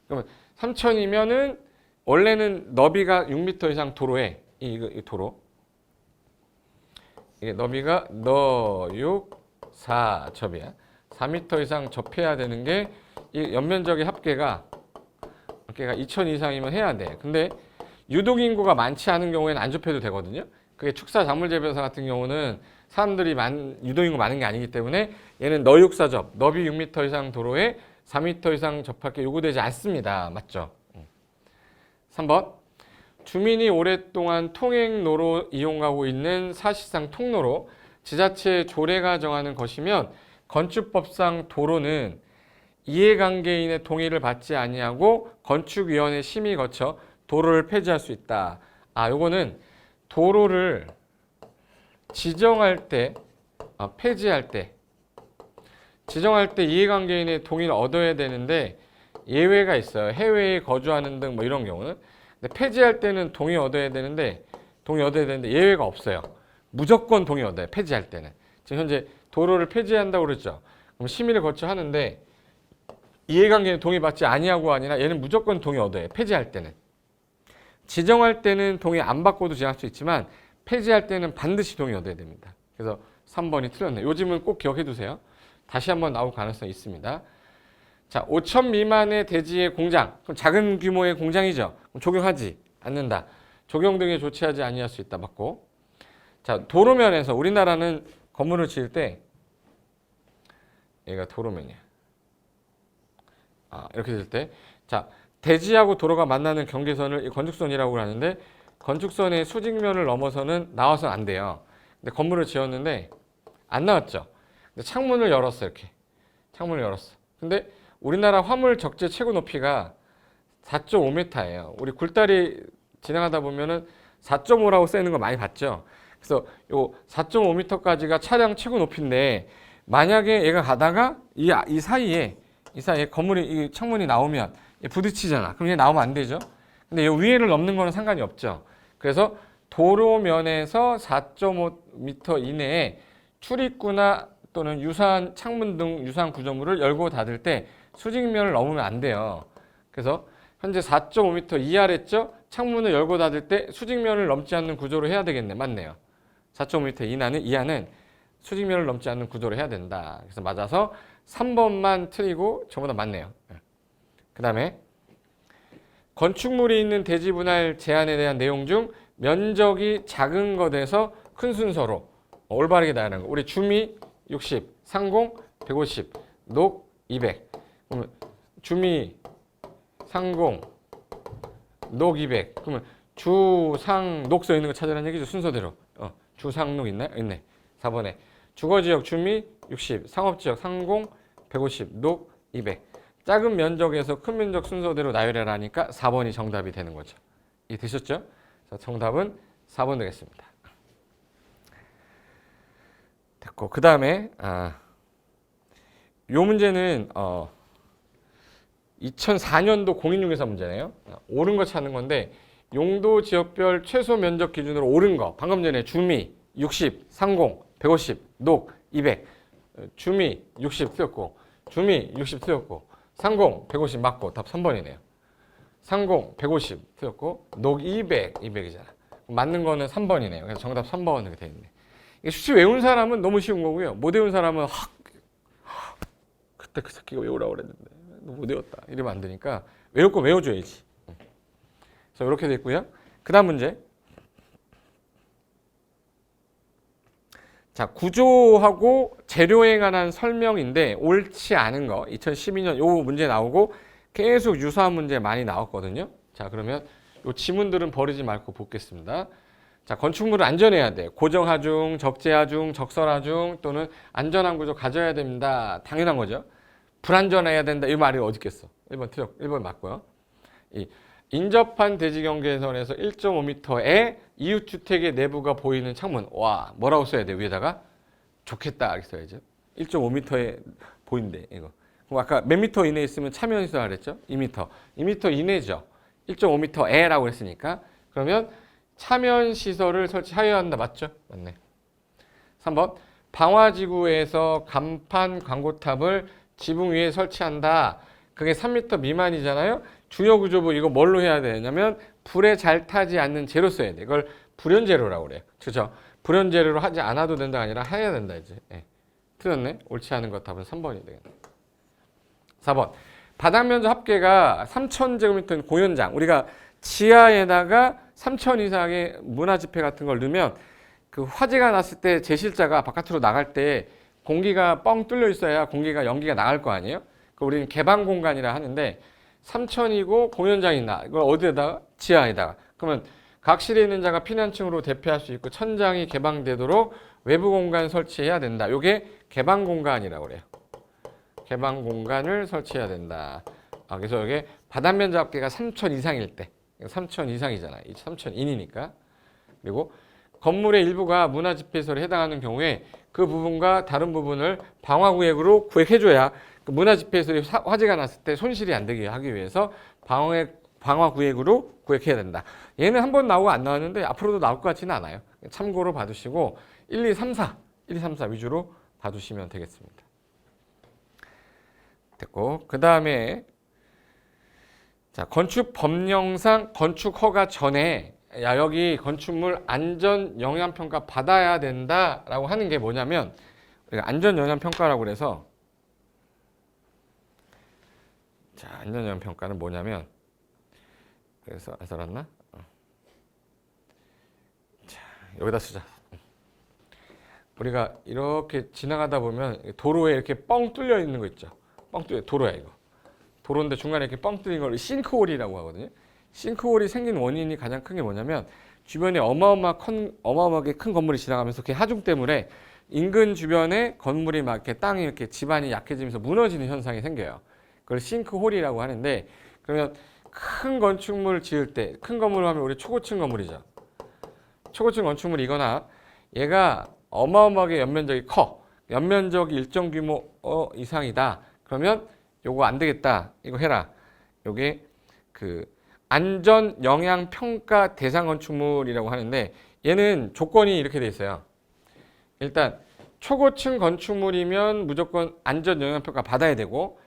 S1: 그러면 3천이면은 원래는 너비가 6m 이상 도로에 이 도로 이게 너비가 너 6, 4 접이야. 4m 이상 접해야 되는 게 이 연면적의 합계가 2천 이상이면 해야 돼. 근데 유독 인구가 많지 않은 경우에는 안 접해도 되거든요. 그게 축사 작물 재배사 같은 경우는 사람들이 유독 인구 많은 게 아니기 때문에 얘는 너육사접, 너비 6m 이상 도로에 4m 이상 접할 게 요구되지 않습니다. 맞죠? 3번. 주민이 오랫동안 통행로로 이용하고 있는 사실상 통로로 지자체의 조례가 정하는 것이면 건축법상 도로는 이해관계인의 동의를 받지 아니하고 건축위원회 심의 거쳐 도로를 폐지할 수 있다. 요거는 도로를 지정할 때, 폐지할 때, 지정할 때 이해관계인의 동의를 얻어야 되는데 예외가 있어요. 해외에 거주하는 등 뭐 이런 경우는. 근데 폐지할 때는 동의 얻어야 되는데 예외가 없어요. 무조건 동의 얻어요. 폐지할 때는. 지금 현재 도로를 폐지한다고 그랬죠. 그럼 심의를 거쳐 하는데 이해관계는 동의 받지 아니하고 아니라 얘는 무조건 동의 얻어요. 폐지할 때는. 지정할 때는 동의 안 받고도 지정할 수 있지만 폐지할 때는 반드시 동의 얻어야 됩니다. 그래서 3번이 틀렸네요. 요 질문 꼭 기억해 두세요. 다시 한번 나올 가능성이 있습니다. 자, 5천 미만의 대지의 공장. 그럼 작은 규모의 공장이죠. 그럼 적용하지 않는다. 적용 등에 조치하지 아니할 수 있다. 맞고. 자, 도로면에서 우리나라는 건물을 지을 때 얘가 도로면이야. 이렇게 될 때, 자, 대지하고 도로가 만나는 경계선을 건축선이라고 하는데 건축선의 수직면을 넘어서는 나와서는 안 돼요. 근데 건물을 지었는데 안 나왔죠. 근데 창문을 열었어. 이렇게 창문을 열었어. 근데 우리나라 화물 적재 최고 높이가 4.5m예요. 우리 굴다리 지나가다 보면은 4.5라고 써 있는 거 많이 봤죠. 그래서 요 4.5m까지가 차량 최고 높이인데 만약에 얘가 가다가 이 사이에 건물이 이 창문이 나오면 부딪히잖아. 그럼 얘 나오면 안 되죠. 근데 이 위에를 넘는 거는 상관이 없죠. 그래서 도로면에서 4.5m 이내에 출입구나 또는 유사한 창문 등 유사한 구조물을 열고 닫을 때 수직면을 넘으면 안 돼요. 그래서 현재 4.5m 이하랬죠. 창문을 열고 닫을 때 수직면을 넘지 않는 구조로 해야 되겠네. 맞네요. 4.5m 이하는 수직면을 넘지 않는 구조로 해야 된다. 그래서 맞아서 3번만 틀리고 전부 다 맞네요. 그 다음에 건축물이 있는 대지 분할 제한에 대한 내용 중 면적이 작은 것에서 큰 순서로 올바르게 나열하는 거. 우리 주미 60, 상공 150, 녹 200. 그러면 주미, 상공, 녹 200. 그러면 주, 상, 녹 써 있는 거 찾으라는 얘기죠. 순서대로. 주, 상, 녹 있나요? 있네. 4번에 주거지역 주미 60, 상업지역 상공 150, 녹 200. 작은 면적에서 큰 면적 순서대로 나열해라니까 4번이 정답이 되는 거죠. 이해 되셨죠? 정답은 4번 되겠습니다. 됐고, 그 다음에 요 문제는 2004년도 공인중개사 문제네요. 옳은 거 찾는 건데 용도 지역별 최소 면적 기준으로 옳은 거 방금 전에 주미 60, 상공 150, 녹 200. 주미 60 틀렸고 주미 60 틀렸고 상공 150 맞고 답 3번이네요. 상공 150 틀렸고 녹 200, 200이잖아. 맞는 거는 3번이네요. 그래서 정답 3번 이렇게 돼 있네. 이게 수치 외운 사람은 너무 쉬운 거고요. 못 외운 사람은 그때 그 새끼가 외우라고 그랬는데 못 외웠다. 이러면 안 되니까 외울 거 외워줘야지. 그래서 이렇게 돼 있고요. 그 다음 문제. 자, 구조하고 재료에 관한 설명인데 옳지 않은 거 2012년 요 문제 나오고 계속 유사한 문제 많이 나왔거든요. 자, 그러면 요 지문들은 버리지 말고 보겠습니다. 자, 건축물은 안전해야 돼. 고정하중, 적재하중, 적설하중 또는 안전한 구조 가져야 됩니다. 당연한 거죠. 불안전해야 된다. 이 말이 어디 있겠어. 1번 틀렸고 1번 맞고요. 이 인접한 대지 경계선에서 1.5m의 이웃주택의 내부가 보이는 창문. 와, 뭐라고 써야 돼? 위에다가 좋겠다 이렇게 써야죠. 1.5m에 보인대 이거. 그럼 아까 몇 미터 이내에 있으면 참여시설 그랬죠? 2m. 2m 이내죠. 1.5m에라고 했으니까 그러면 참여시설을 설치하여야 한다. 맞죠? 맞네. 3번 방화지구에서 간판 광고탑을 지붕 위에 설치한다. 그게 3m 미만이잖아요. 중요구조부 이거 뭘로 해야 되냐면 불에 잘 타지 않는 재료 써야 돼. 이걸 불연재료라고 그래요. 그렇죠? 불연재료로 하지 않아도 된다가 아니라 해야 된다 이제. 네. 틀렸네. 옳지 않은 것 답은 3번이 되겠네. 4번 바닥 면적 합계가 3,000제곱미터인 공연장. 우리가 지하에다가 3,000 이상의 문화집회 같은 걸 넣으면 그 화재가 났을 때 제실자가 바깥으로 나갈 때 공기가 뻥 뚫려 있어야 공기가 연기가 나갈 거 아니에요? 그 우리는 개방 공간이라 하는데 3,000이고 공연장이 있나? 이걸 어디에다가? 지하에다가. 그러면 각실에 있는 자가 피난층으로 대피할 수 있고 천장이 개방되도록 외부 공간 설치해야 된다. 이게 개방 공간이라고 그래요. 개방 공간을 설치해야 된다. 그래서 이게 바닥 면적 합계가 3,000 이상일 때, 3,000 이상이잖아. 3,000인이니까. 그리고 건물의 일부가 문화집회시설에 해당하는 경우에 그 부분과 다른 부분을 방화구역으로 구획해줘야 그 문화집회시설이 화재가 났을 때 손실이 안 되게 하기 위해서 방화구역으로 구획해야 된다. 얘는 한 번 나오고 안 나왔는데 앞으로도 나올 것 같지는 않아요. 참고로 봐두시고 1, 2, 3, 4, 1, 2, 3, 4 위주로 봐두시면 되겠습니다. 됐고 그 다음에 자 건축 법령상 건축 허가 전에 야 여기 건축물 안전 영향 평가 받아야 된다라고 하는 게 뭐냐면 우리가 안전 영향 평가라고 그래서 자 안전 영향 평가는 뭐냐면 그래서 안 써놨나? 자 여기다 쓰자. 우리가 이렇게 지나가다 보면 도로에 이렇게 뻥 뚫려 있는 거 있죠. 뻥 뚫려 도로야 이거. 도로인데 중간에 이렇게 뻥 뚫린 걸 싱크홀이라고 하거든요. 싱크홀이 생긴 원인이 가장 큰 게 뭐냐면 주변에 어마어마하게 큰 건물이 지나가면서 그 하중 때문에 인근 주변에 건물이 막 이렇게 땅이 이렇게 지반이 약해지면서 무너지는 현상이 생겨요. 그걸 싱크홀이라고 하는데 그러면 큰 건축물 지을 때 큰 건물 하면 우리 초고층 건물이죠. 초고층 건축물이거나 얘가 어마어마하게 연면적이 커. 연면적이 일정 규모 이상이다. 그러면 요거 안 되겠다. 이거 해라. 요게 그 안전 영향 평가 대상 건축물이라고 하는데 얘는 조건이 이렇게 돼 있어요. 일단 초고층 건축물이면 무조건 안전 영향 평가 받아야 되고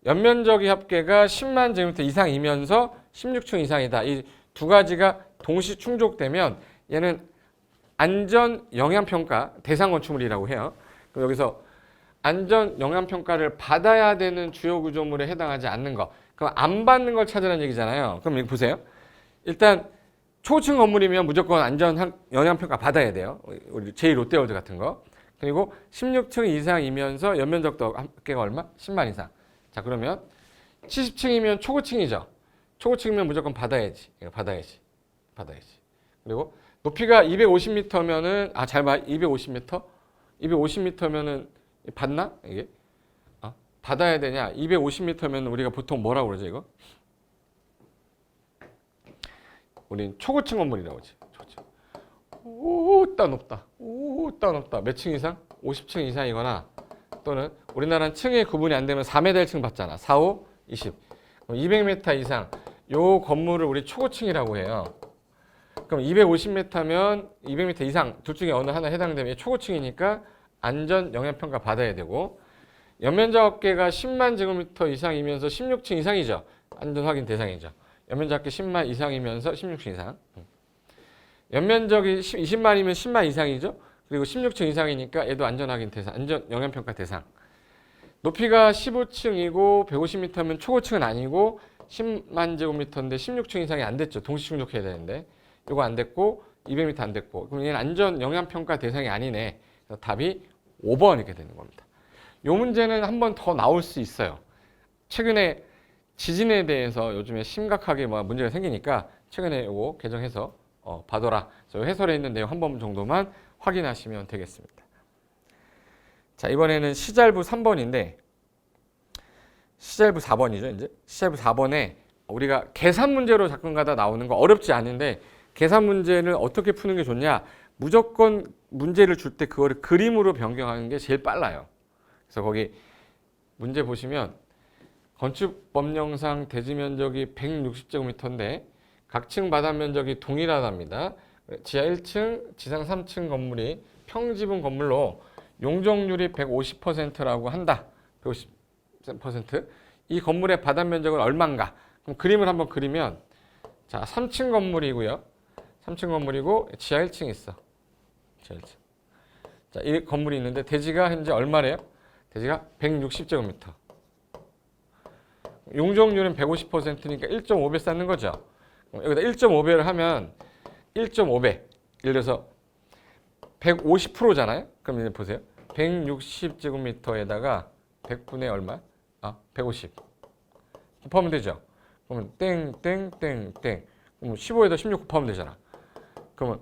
S1: 연면적의 합계가 10만 제곱미터 이상이면서 16층 이상이다. 이 두 가지가 동시 충족되면 얘는 안전 영향 평가 대상 건축물이라고 해요. 그럼 여기서 안전 영향 평가를 받아야 되는 주요 구조물에 해당하지 않는 거. 그럼 안 받는 걸 찾으라는 얘기잖아요. 그럼 이거 보세요. 일단 초층 건물이면 무조건 안전 영향 평가 받아야 돼요. 우리 제2롯데월드 같은 거. 그리고 16층 이상이면서 연면적도 합계가 얼마? 10만 이상. 자, 그러면 70층이면 초고층이죠. 초고층이면 무조건 받아야지. 이거 받아야지. 그리고 높이가 250m면은 잘 봐. 250m? 250m면은 받나? 이게? 받아야 되냐? 250m면 우리가 보통 뭐라고 그러죠, 이거? 우린 초고층 건물이라고 그러지. 오따 높다. 몇 층 이상? 50층 이상이거나 또는 우리나라는 층의 구분이 안 되면 4m 1층 받잖아. 4, 5, 20. 200m 이상. 요 건물을 우리 초고층이라고 해요. 그럼 250m면 200m 이상 둘 중에 어느 하나 해당되면 초고층이니까 안전 영향 평가 받아야 되고 연면적 합계가 10만 제곱미터 이상이면서 16층 이상이죠. 안전 확인 대상이죠. 연면적 합계 10만 이상이면서 16층 이상. 연면적이 20만이면 10만 이상이죠. 그리고 16층 이상이니까 얘도 안전 확인 대상, 안전 영향 평가 대상. 높이가 15층이고 150m면 초고층은 아니고 10만 제곱미터인데 16층 이상이 안 됐죠. 동시 충족해야 되는데. 이거 안 됐고 200m 안 됐고 그럼 얘는 안전 영향 평가 대상이 아니네. 그래서 답이 5번 이렇게 되는 겁니다. 이 문제는 한 번 더 나올 수 있어요. 최근에 지진에 대해서 요즘에 심각하게 문제가 생기니까 최근에 이거 개정해서 봐둬라. 저 해설에 있는 내용 한 번 정도만 확인하시면 되겠습니다. 자, 이번에는 시잘부 3번인데 시잘부 4번이죠. 이제 시잘부 4번에 우리가 계산 문제로 가끔가다 나오는 거 어렵지 않은데 계산 문제는 어떻게 푸는 게 좋냐? 무조건 문제를 줄 때 그거를 그림으로 변경하는 게 제일 빨라요. 그래서 거기 문제 보시면 건축법령상 대지 면적이 160제곱미터인데 각 층 바닥 면적이 동일하답니다. 지하 1층, 지상 3층 건물이 평지분 건물로 용적률이 150%라고 한다. 150%. 이 건물의 바닥 면적은 얼마인가? 그럼 그림을 한번 그리면 자, 3층 건물이고요. 3층 건물이고 지하 1층 있어. 지하 1층. 자, 이 건물이 있는데 대지가 현재 얼마래요? 대지가 160제곱미터. 용적률은 150%니까 1.5배 쌓는 거죠. 여기다 1.5배를 하면 1.5배. 예를 들어서 150%잖아요. 그럼 이제 보세요. 160제곱미터에다가 100분의 얼마? 150. 곱하면 되죠. 그러면 땡땡땡땡. 그러면 15에다 16 곱하면 되잖아. 그러면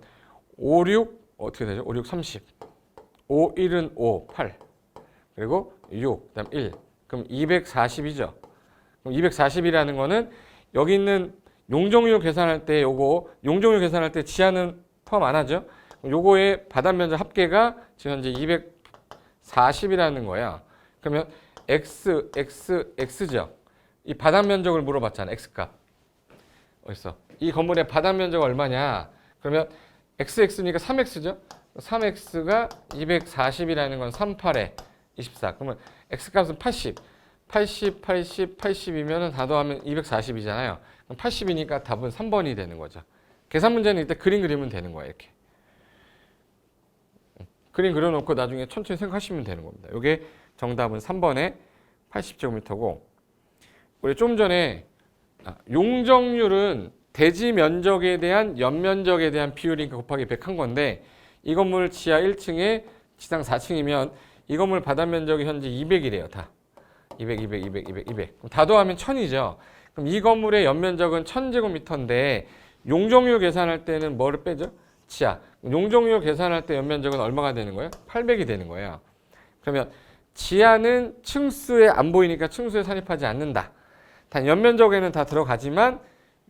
S1: 5, 6 어떻게 되죠? 5, 6, 30. 5, 1은 5, 8. 그리고 6, 그다음 1. 그럼 240이죠. 그럼 240이라는 거는 여기 있는 용적률 계산할 때 요거 용적률 계산할 때 지하는 포함 안 하죠. 요거의 바닥 면적 합계가 지금 현재 240이라는 거야. 그러면 x죠. 이 바닥 면적을 물어봤잖아. x값. 어딨어? 이 건물의 바닥 면적 얼마냐? 그러면 x니까 3x죠. 3x가 240이라는 건 38에 24. 그러면 x값은 80. 80, 80, 80이면 다 더하면 240이잖아요. 그럼 80이니까 답은 3번이 되는 거죠. 계산 문제는 이때 그림 그리면 되는 거예요. 이렇게. 그림 그려놓고 나중에 천천히 생각하시면 되는 겁니다. 이게 정답은 3번의 80제곱미터고 우리 좀 전에 용적률은 대지 면적에 대한 연면적에 대한 비율이니까 곱하기 100 한 건데 이 건물 지하 1층에 지상 4층이면 이 건물 바닥 면적이 현재 200이래요. 다. 200, 200, 200, 200, 200. 그럼 다 더하면 1000이죠. 그럼 이 건물의 연면적은 1000제곱미터인데 용적률 계산할 때는 뭐를 빼죠? 지하. 용적률 계산할 때 연면적은 얼마가 되는 거예요? 800이 되는 거예요. 그러면 지하는 층수에 안 보이니까 층수에 산입하지 않는다. 단 연면적에는 다 들어가지만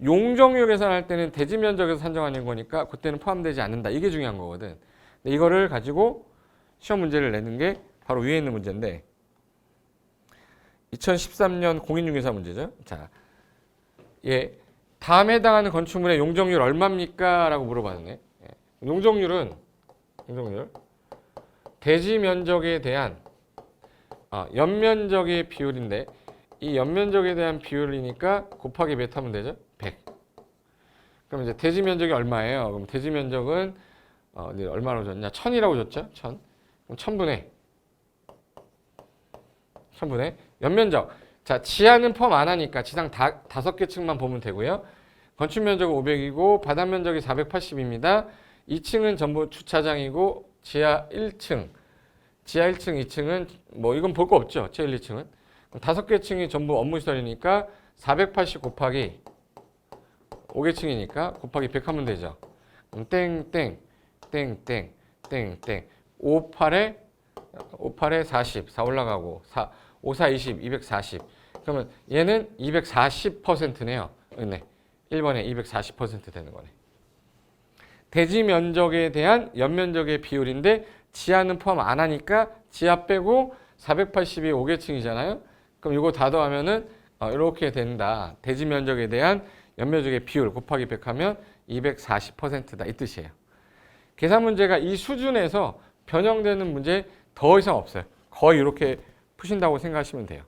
S1: 용적률 계산할 때는 대지 면적에서 산정하는 거니까 그때는 포함되지 않는다. 이게 중요한 거거든. 근데 이거를 가지고 시험 문제를 내는 게 바로 위에 있는 문제인데 2013년 공인중개사 문제죠. 자, 예, 다음에 해당하는 건축물의 용적률 얼마입니까? 라고 물어봤네. 용적률 대지 면적에 대한 연면적의 비율인데 이 연면적에 대한 비율이니까 곱하기 몇 하면 되죠? 100. 그럼 이제 대지 면적이 얼마예요? 그럼 대지 면적은 얼마로 줬냐? 1000이라고 줬죠? 1000. 그럼 1000분의 연면적. 자, 지하는 포함 안 하니까 지상 5개 층만 보면 되고요. 건축 면적은 500이고 바닥 면적이 480입니다. 2층은 전부 주차장이고 지하 1층, 2층은 뭐 이건 볼 거 없죠. 지하 1, 2층은. 5개 층이 전부 업무시설이니까 480 곱하기 5개 층이니까 곱하기 100 하면 되죠. 그럼 땡땡 58에 40, 4 올라가고 5, 4, 20, 240. 그러면 얘는 240%네요. 네. 1번에 240% 되는 거네. 대지 면적에 대한 연면적의 비율인데 지하는 포함 안 하니까 지하 빼고 480이 5개 층이잖아요. 그럼 이거 다 더하면은 이렇게 된다. 대지 면적에 대한 연면적의 비율 곱하기 100 하면 240%다. 이 뜻이에요. 계산 문제가 이 수준에서 변형되는 문제 더 이상 없어요. 거의 이렇게 푸신다고 생각하시면 돼요.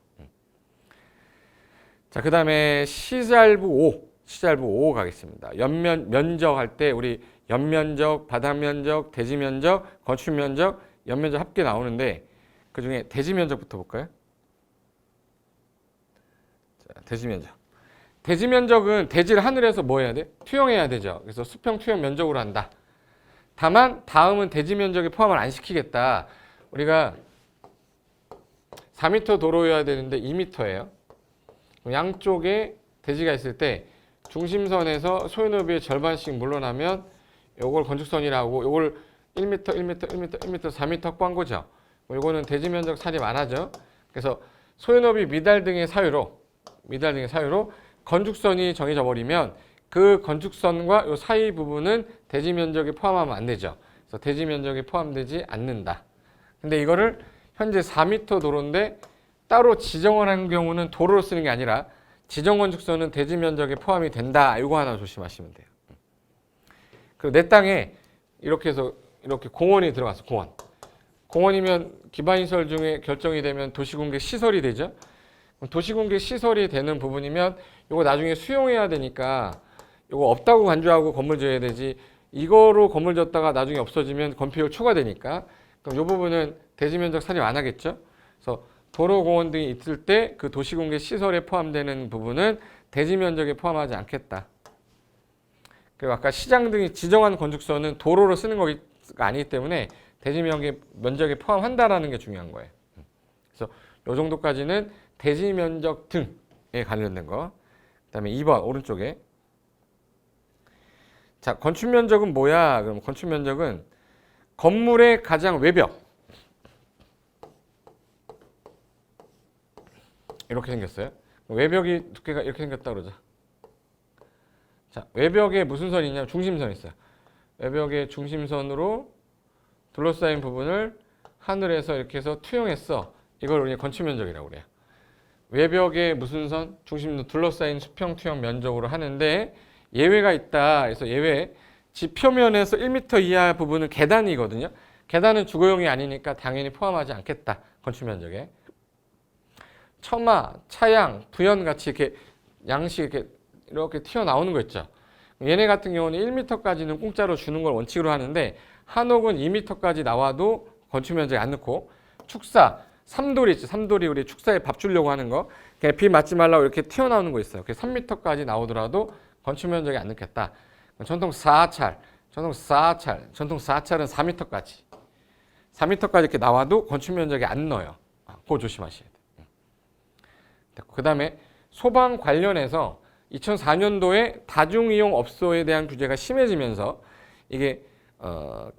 S1: 자, 그 다음에 시잘부 5 가겠습니다. 면적 할 때 우리 연면적, 바닥 면적, 대지 면적, 건축 면적, 연면적 합계 나오는데 그 중에 대지 면적부터 볼까요? 자, 대지 면적. 대지 면적은 대지를 하늘에서 뭐 해야 돼? 투영해야 되죠. 그래서 수평 투영 면적으로 한다. 다만 다음은 대지 면적에 포함을 안 시키겠다. 우리가 4m 도로여야 되는데 2m예요. 양쪽에 대지가 있을 때 중심선에서 소유너비의 절반씩 물러나면 요걸 건축선이라고 요걸 1m, 1m, 1m, 1m, 4m 확보한 거죠. 요거는 대지 면적 살이 많아져. 그래서 소유너비 미달 등의 사유로 건축선이 정해져 버리면 그 건축선과 요 사이 부분은 대지 면적에 포함하면 안 되죠. 그래서 대지 면적에 포함되지 않는다. 근데 이거를 현재 4m 도로인데 따로 지정을 한 경우는 도로로 쓰는 게 아니라 지정 건축선은 대지 면적에 포함이 된다. 이거 하나 조심하시면 돼요. 그리고 내 땅에 이렇게 해서 이렇게 공원이 들어갔어. 공원이면 기반시설 중에 결정이 되면 도시공개 시설이 되죠. 도시공개 시설이 되는 부분이면 이거 나중에 수용해야 되니까 이거 없다고 간주하고 건물 지어야 되지. 이거로 건물 졌다가 나중에 없어지면 건폐율 초과되니까 그럼 이 부분은 대지 면적 살이 안 하겠죠. 그래서 도로, 공원 등이 있을 때 그 도시공개 시설에 포함되는 부분은 대지 면적에 포함하지 않겠다. 그리고 아까 시장 등이 지정한 건축선은 도로로 쓰는 거가 아니기 때문에 대지 면적에 포함한다라는 게 중요한 거예요. 그래서 이 정도까지는 대지 면적 등에 관련된 거. 그다음에 2번 오른쪽에 자, 건축 면적은 뭐야? 그럼 건축 면적은 건물의 가장 외벽 이렇게 생겼어요. 외벽이 두께가 이렇게 생겼다 그러자. 자, 외벽에 무슨 선이 있냐면 중심선이 있어요. 외벽의 중심선으로 둘러싸인 부분을 하늘에서 이렇게 해서 투영했어. 이걸 우리 건축 면적이라고 그래요. 외벽에 무슨 선? 중심선 둘러싸인 수평 투영 면적으로 하는데 예외가 있다. 그래서 예외 집 표면에서 1m 이하 부분은 계단이거든요. 계단은 주거용이 아니니까 당연히 포함하지 않겠다. 건축 면적에. 처마, 차양, 부연 같이 이렇게 양식 이렇게 튀어나오는 거 있죠. 얘네 같은 경우는 1m까지는 공짜로 주는 걸 원칙으로 하는데 한옥은 2m까지 나와도 건축 면적에 안 넣고 축사, 삼돌이 있죠. 삼돌이 우리 축사에 밥 주려고 하는 거. 비 맞지 말라고 이렇게 튀어나오는 거 있어요. 3m까지 나오더라도 건축 면적에 안 넣겠다. 전통 4찰, 전통 4찰은 4m까지. 4m까지 이렇게 나와도 건축 면적에 안 넣어요. 그거 조심하셔야 돼요. 그 다음에 소방 관련해서 2004년도에 다중이용 업소에 대한 규제가 심해지면서 이게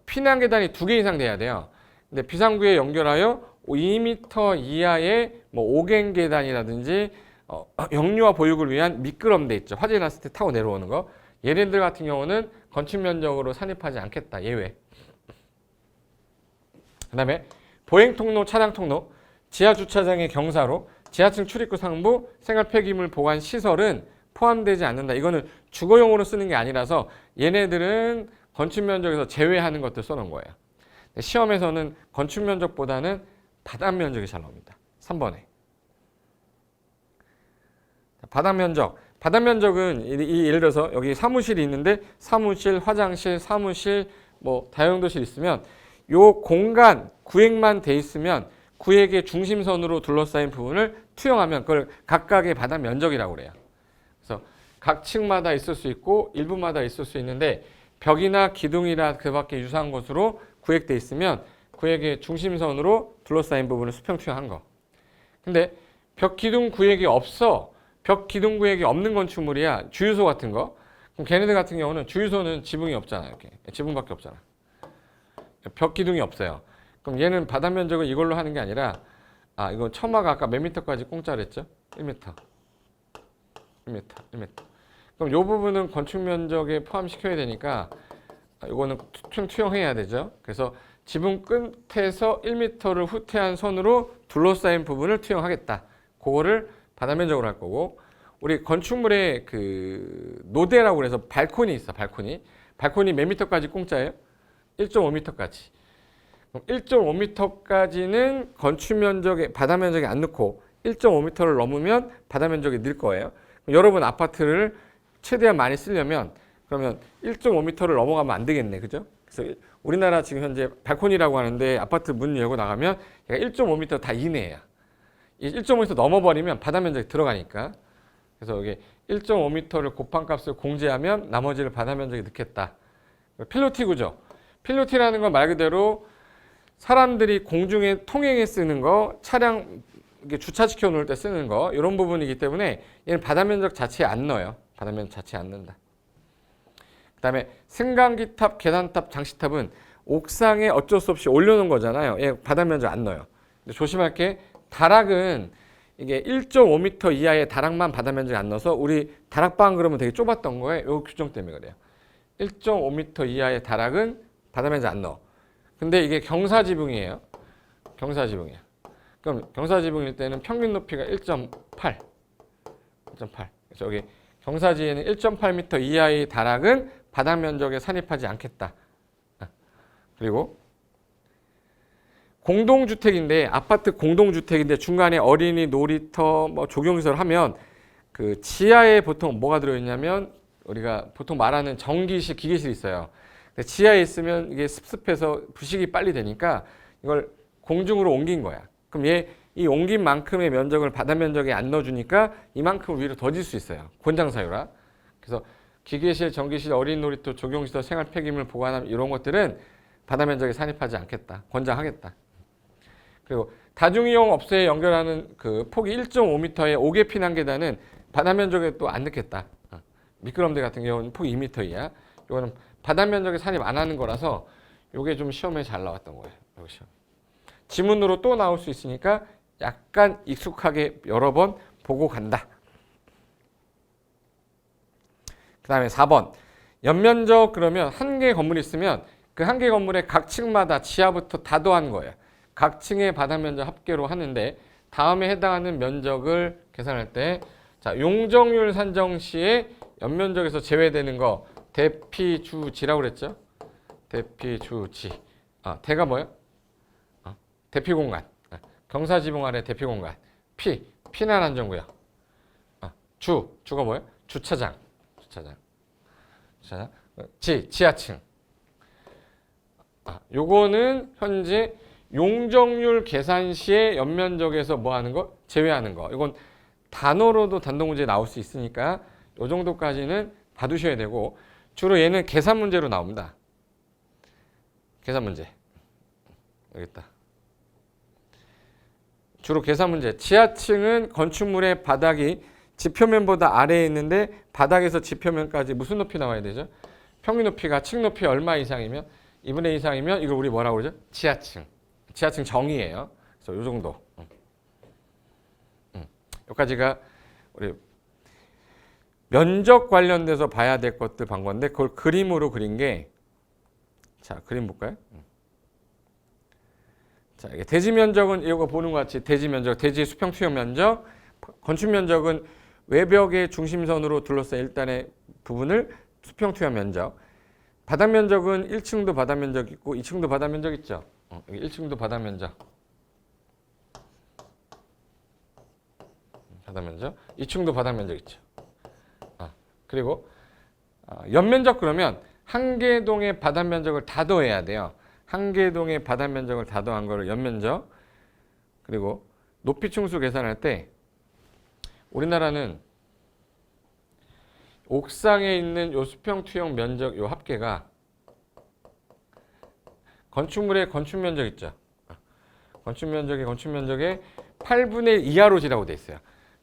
S1: 피난 계단이 2개 이상 돼야 돼요. 근데 비상구에 연결하여 2m 이하의 뭐 5갱 계단이라든지 영유아 보육을 위한 미끄럼대 있죠. 화재 났을 때 타고 내려오는 거. 얘네들 같은 경우는 건축 면적으로 산입하지 않겠다. 예외. 그 다음에 보행 통로, 차량 통로, 지하 주차장의 경사로, 지하층 출입구 상부, 생활 폐기물 보관 시설은 포함되지 않는다. 이거는 주거용으로 쓰는 게 아니라서 얘네들은 건축 면적에서 제외하는 것들 써놓은 거예요. 시험에서는 건축 면적보다는 바닥 면적이 잘 나옵니다. 3번에. 바닥 면적. 바닥 면적은 예를 들어서 여기 사무실이 있는데 사무실, 화장실, 사무실, 뭐 다용도실 있으면 요 공간 구획만 돼 있으면 구획의 중심선으로 둘러싸인 부분을 투영하면 그걸 각각의 바닥 면적이라고 그래요. 그래서 각 층마다 있을 수 있고 일부마다 있을 수 있는데 벽이나 기둥이나 그 밖에 유사한 것으로 구획돼 있으면 구획의 중심선으로 둘러싸인 부분을 수평 투영한 거. 근데 벽 기둥 구획이 없어. 벽 기둥 구획이 없는 건축물이야. 주유소 같은 거. 그럼 걔네들 같은 경우는 주유소는 지붕이 없잖아. 이렇게 지붕밖에 없잖아. 벽 기둥이 없어요. 그럼 얘는 바닥 면적을 이걸로 하는 게 아니라 이거 처마가 아까 몇 미터까지 공짜로 했죠? 1m. 1m. 그럼 이 부분은 건축 면적에 포함시켜야 되니까 이거는 투영해야 되죠. 그래서 지붕 끝에서 1m를 후퇴한 선으로 둘러싸인 부분을 투영하겠다. 그거를 바닥 면적으로 할 거고 우리 건축물에 그 노대라고 그래서 발코니 있어. 발코니 몇 미터까지 공짜예요? 1.5m까지. 그럼 1.5m까지는 건축 면적에 바닥 면적에 안 넣고 1.5m를 넘으면 바닥 면적이 늘 거예요. 그럼 여러분 아파트를 최대한 많이 쓰려면 그러면 1.5m를 넘어가면 안 되겠네. 그죠? 그래서 우리나라 지금 현재 발코니라고 하는데 아파트 문 열고 나가면 얘가 1.5m 다 이내야. 이 1.5m 넘어버리면 바닥 면적이 들어가니까. 그래서 여기 1.5m를 곱한값을 공제하면 나머지를 바닥 면적에 넣겠다. 필로티 구조. 필로티라는 건 말 그대로 사람들이 공중에 통행에 쓰는 거, 차량 주차시켜 놓을 때 쓰는 거 이런 부분이기 때문에 얘는 바닥 면적 자체에 안 넣어요. 바닥 면적 자체에 안 넣는다. 그다음에 승강기탑, 계단탑, 장시탑은 옥상에 어쩔 수 없이 올려놓은 거잖아요. 얘 바닥 면적 안 넣어요. 근데 조심할 게 다락은 이게 1.5m 이하의 다락만 바닥 면적 안 넣어서 우리 다락방 그러면 되게 좁았던 거예요. 요 규정 때문에 그래요. 1.5m 이하의 다락은 바닥 면적 안 넣어. 근데 이게 경사지붕이에요. 경사지붕이야. 그럼 경사지붕일 때는 평균 높이가 1.8. 1.8. 그래서 여기 경사지에는 1.8m 이하의 다락은 바닥 면적에 산입하지 않겠다. 그리고 공동주택인데 아파트 공동주택인데 중간에 어린이 놀이터 뭐 조경시설 하면 그 지하에 보통 뭐가 들어있냐면 우리가 보통 말하는 전기실 기계실이 있어요. 근데 지하에 있으면 이게 습습해서 부식이 빨리 되니까 이걸 공중으로 옮긴 거야. 그럼 얘 이 옮긴 만큼의 면적을 바닥 면적에 안 넣어주니까 이만큼 위로 더 질 수 있어요. 권장사유라. 그래서 기계실, 전기실, 어린이 놀이터, 조경시설, 생활 폐기물 보관함 이런 것들은 바닥 면적에 산입하지 않겠다. 권장하겠다. 그리고 다중이용 업소에 연결하는 그 폭이 1.5m의 5개 피난 계단은 바닥 면적에 또 안 넣겠다. 미끄럼대 같은 경우는 폭이 2m 이하. 이거는 바닥 면적에 산입 안 하는 거라서 이게 좀 시험에 잘 나왔던 거예요. 여기 시험. 지문으로 또 나올 수 있으니까 약간 익숙하게 여러 번 보고 간다. 그 다음에 4번. 연면적 그러면 한 개 건물이 있으면 그 한 개 건물의 각 층마다 지하부터 다 더한 거예요. 각 층의 바닥 면적 합계로 하는데 다음에 해당하는 면적을 계산할 때 자, 용적률 산정 시에 연면적에서 제외되는 거 대피주지라고 그랬죠? 대피주지. 대가 뭐예요? 대피공간. 경사지붕 아래 대피공간. 피난안전구역. 주가 뭐예요? 주차장. 지하층. 요거는 현재 용적률 계산 시에 연면적에서 뭐 하는 거? 제외하는 거. 이건 단어로도 단독 문제 나올 수 있으니까 요 정도까지는 봐두셔야 되고 주로 얘는 계산 문제로 나옵니다. 계산 문제. 여기 있다. 주로 계산 문제. 지하층은 건축물의 바닥이 지표면보다 아래에 있는데 바닥에서 지표면까지 무슨 높이 나와야 되죠? 평균 높이가 층 높이 얼마 이상이면 2분의 2 이상이면 이걸 우리 뭐라고 그러죠? 지하층. 지하층 정의예요. 그래서 이 정도. 여기까지가 우리 면적 관련돼서 봐야 될 것들 본 건데 그걸 그림으로 그린 게 자, 그림 볼까요? 자, 이게 대지 면적은 이거 보는 것 같이 대지 면적, 대지 수평 투영 면적, 건축 면적은 외벽의 중심선으로 둘러싼 일단의 부분을 수평 투영 면적. 바닥 면적은 1층도 바닥 면적 있고 2층도 바닥 면적 있죠. 여기 1층도 바닥 면적. 바닥 면적. 2층도 바닥 면적 있죠. 그리고 연면적 그러면 한 개 동의 바닥 면적을 다 더해야 돼요. 한 개 동의 바닥 면적을 다 더한 거를 연면적. 그리고 높이 층수 계산할 때 우리나라는 옥상에 있는 요 수평 투영 면적 요 합계가 건축물의 건축 면적 있죠. 건축 면적의 8분의 1 이하로 지라고 돼 있어요.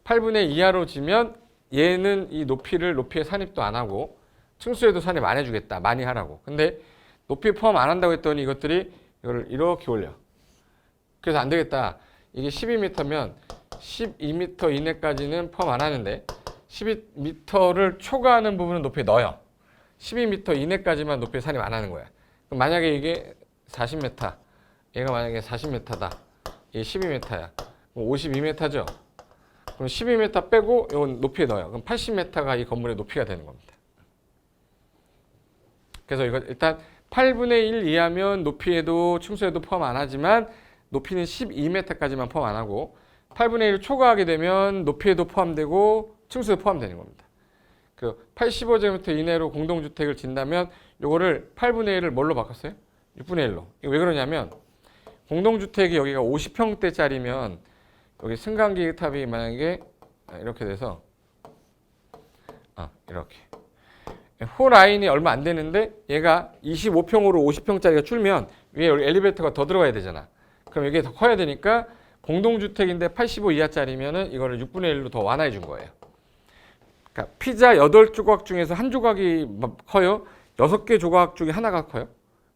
S1: 8분의 2 이하로 지면 얘는 이 높이에 산입도 안 하고 층수에도 산입 안 해주겠다. 많이 하라고. 근데 높이 포함 안 한다고 했더니 이것들이 이걸 이렇게 올려. 그래서 안 되겠다. 이게 12m면 12m 이내까지는 포함 안 하는데 12m를 초과하는 부분은 높이에 넣어요. 12m 이내까지만 높이에 산입 안 하는 거야. 그럼 만약에 이게 40m, 얘가 만약에 40m다. 이게 12m야. 그럼 52m죠. 그럼 12m 빼고 이건 높이에 넣어요. 그럼 80m가 이 건물의 높이가 되는 겁니다. 그래서 이거 일단 8분의 1 이하면 높이에도 층수에도 포함 안 하지만 높이는 12m까지만 포함 안 하고 8분의 1을 초과하게 되면 높이에도 포함되고 층수에 포함되는 겁니다. 그 85제곱미터 이내로 공동주택을 진다면 요거를 8분의 1을 뭘로 바꿨어요? 6분의 1로. 이거 왜 그러냐면 공동주택이 여기가 50평대짜리면 여기 승강기탑이 만약에 이렇게 돼서 이렇게 호 라인이 얼마 안 되는데 얘가 25평으로 50평짜리가 줄면 위에 여기 엘리베이터가 더 들어가야 되잖아. 그럼 이게 더 커야 되니까 공동주택인데 85 이하짜리면은 이거를 6분의 1로 더 완화해 준 거예요. 그러니까 피자 8조각 중에서 한 조각이 커요. 6개 조각 중에 하나가 커요.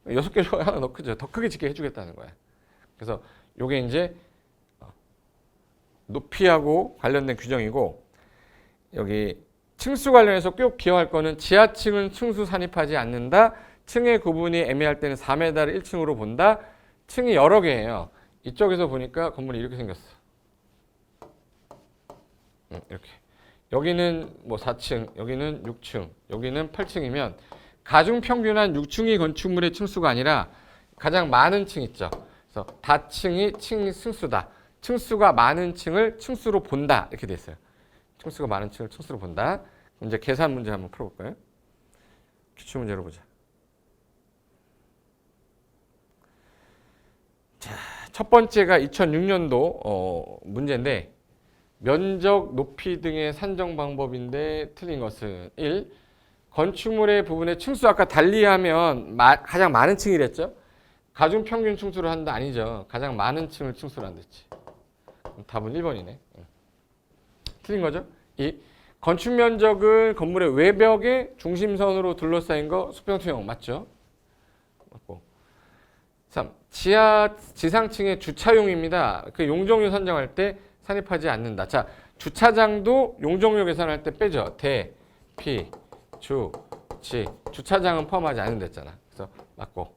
S1: 6개 조각 하나 더 크죠. 더 크게 짓게 해주겠다는 거야. 그래서 요게 이제 높이하고 관련된 규정이고, 여기 층수 관련해서 꼭 기억할 거는 지하층은 층수 산입하지 않는다. 층의 구분이 애매할 때는 4m를 1층으로 본다. 층이 여러 개예요. 이쪽에서 보니까 건물이 이렇게 생겼어. 이렇게. 여기는 뭐 4층, 여기는 6층, 여기는 8층이면 가중평균한 6층의 건축물의 층수가 아니라 가장 많은 층 있죠. 그래서 다층이 층수다. 층수가 많은 층을 층수로 본다. 이렇게 돼 있어요. 층수가 많은 층을 층수로 본다. 이제 계산 문제 한번 풀어볼까요? 기출문제로 보자. 자, 첫 번째가 2006년도 문제인데, 면적, 높이 등의 산정 방법인데 틀린 것은 1. 건축물의 부분의 층수 아까 달리하면 가장 많은 층이랬죠? 가중평균 층수를 한다? 아니죠. 가장 많은 층을 층수로 한댔지. 답은 1번이네. 틀린 거죠? 2. 건축 면적은 건물의 외벽의 중심선으로 둘러싸인 거 수평투영 맞죠? 맞고. 3. 지상층의 주차용입니다. 그 용적률 산정할 때 산입하지 않는다. 자, 주차장도 용적률 계산할 때 빼죠. 대, 피, 주, 지. 주차장은 포함하지 않는다 했잖아. 그래서 맞고.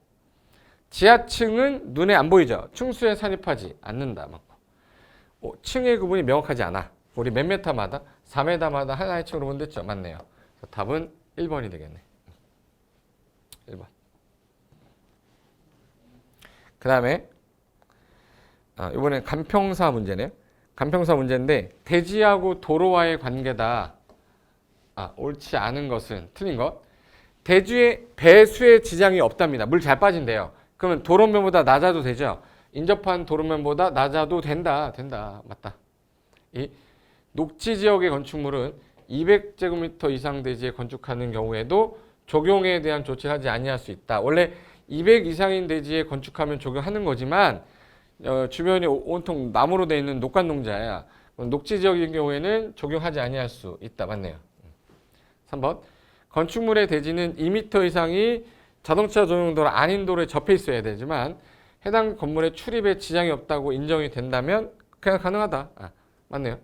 S1: 지하층은 눈에 안 보이죠. 층수에 산입하지 않는다. 맞고. 층의 구분이 명확하지 않아. 우리 몇 메타마다? 4m마다 하나의 층으로 본댔죠. 맞네요. 그래서 답은 1번이 되겠네. 1번. 그 다음에 이번엔 간평사 문제네요. 간평사 문제인데 대지하고 도로와의 관계다. 옳지 않은 것은 틀린 것. 대지의 배수의 지장이 없답니다. 물 잘 빠진대요. 그러면 도로면보다 낮아도 되죠. 인접한 도로면보다 낮아도 된다. 맞다. 이 녹지 지역의 건축물은 200제곱미터 이상 대지에 건축하는 경우에도 적용에 대한 조치를 하지 아니할 수 있다. 원래 200 이상인 대지에 건축하면 적용하는 거지만 주변이 온통 나무로 되어 있는 녹간농자야. 녹지 지역인 경우에는 적용하지 아니할 수 있다. 맞네요. 3번. 건축물의 대지는 2m 이상이 자동차 전용도로 아닌 도로에 접해 있어야 되지만 해당 건물의 출입에 지장이 없다고 인정이 된다면 그냥 가능하다. 맞네요.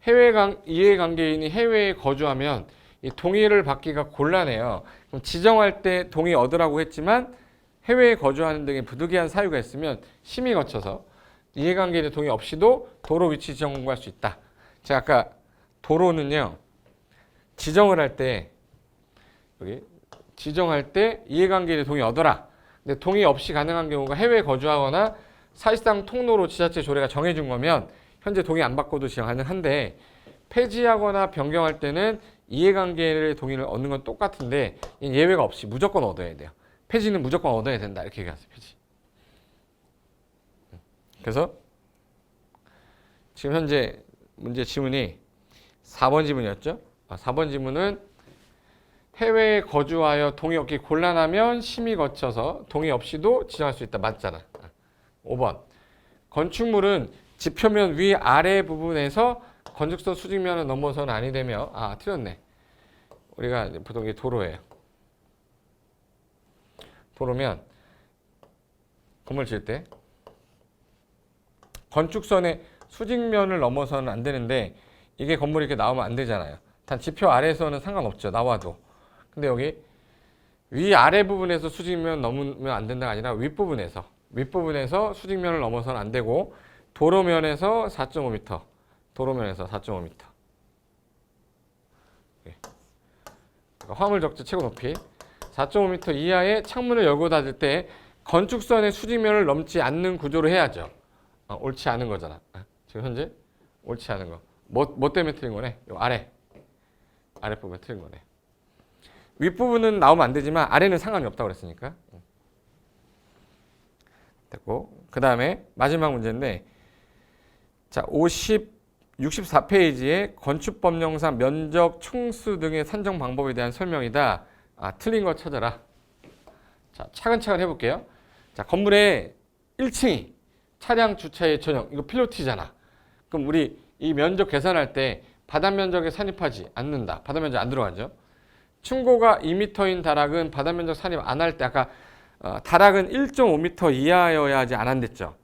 S1: 해외 이해관계인이 해외에 거주하면 이 동의를 받기가 곤란해요. 그럼 지정할 때 동의 얻으라고 했지만 해외에 거주하는 등의 부득이한 사유가 있으면 심의 거쳐서 이해관계인의 동의 없이도 도로 위치 지정 공고할 수 있다. 제가 아까 도로는요, 지정을 할 때 여기 지정할 때 이해관계인의 동의 얻어라. 근데 동의 없이 가능한 경우가 해외에 거주하거나 사실상 통로로 지자체 조례가 정해준 거면 현재 동의 안 받고도 지정 가능한데, 폐지하거나 변경할 때는 이해관계의 동의를 얻는 건 똑같은데 예외가 없이 무조건 얻어야 돼요. 폐지는 무조건 얻어야 된다. 이렇게 얘기하세요. 폐지. 그래서 지금 현재 문제 지문이 4번 지문이었죠. 4번 지문은 해외에 거주하여 동의 얻기 곤란하면 심의 거쳐서 동의 없이도 지정할 수 있다. 맞잖아. 5번. 건축물은 지표면 위 아래 부분에서 건축선 수직면을 넘어서는 아니 되며, 틀렸네. 우리가 보통 이게 도로예요. 도로면 건물 지을 때 건축선의 수직면을 넘어서는 안 되는데 이게 건물이 이렇게 나오면 안 되잖아요. 단 지표 아래에서는 상관없죠. 나와도. 근데 여기 위 아래 부분에서 수직면 넘으면 안 된다가 아니라 윗부분에서 수직면을 넘어서는 안 되고 도로면에서 4.5m. 도로면에서 4.5m. 화물 적재 최고 높이 4.5m 이하의 창문을 열고 닫을 때 건축선의 수직면을 넘지 않는 구조로 해야죠. 옳지 않은 거잖아. 지금 현재 옳지 않은 거. 뭐 때문에 틀린 거네? 요 아랫부분에 틀린 거네. 윗부분은 나오면 안 되지만 아래는 상관이 없다고 그랬으니까. 됐고. 그 다음에 마지막 문제인데, 자, 64페이지에 건축법령상 면적, 층수 등의 산정 방법에 대한 설명이다. 틀린 거 찾아라. 자, 차근차근 해볼게요. 자, 건물의 1층이 차량 주차의 전용, 이거 필로티잖아. 그럼 우리 이 면적 계산할 때 바닥 면적에 산입하지 않는다. 바닥 면적 안 들어가죠. 층고가 2m인 다락은 바다 면적 산입 안 할 때 아까 다락은 1.5m 이하여야지 안 한댔죠.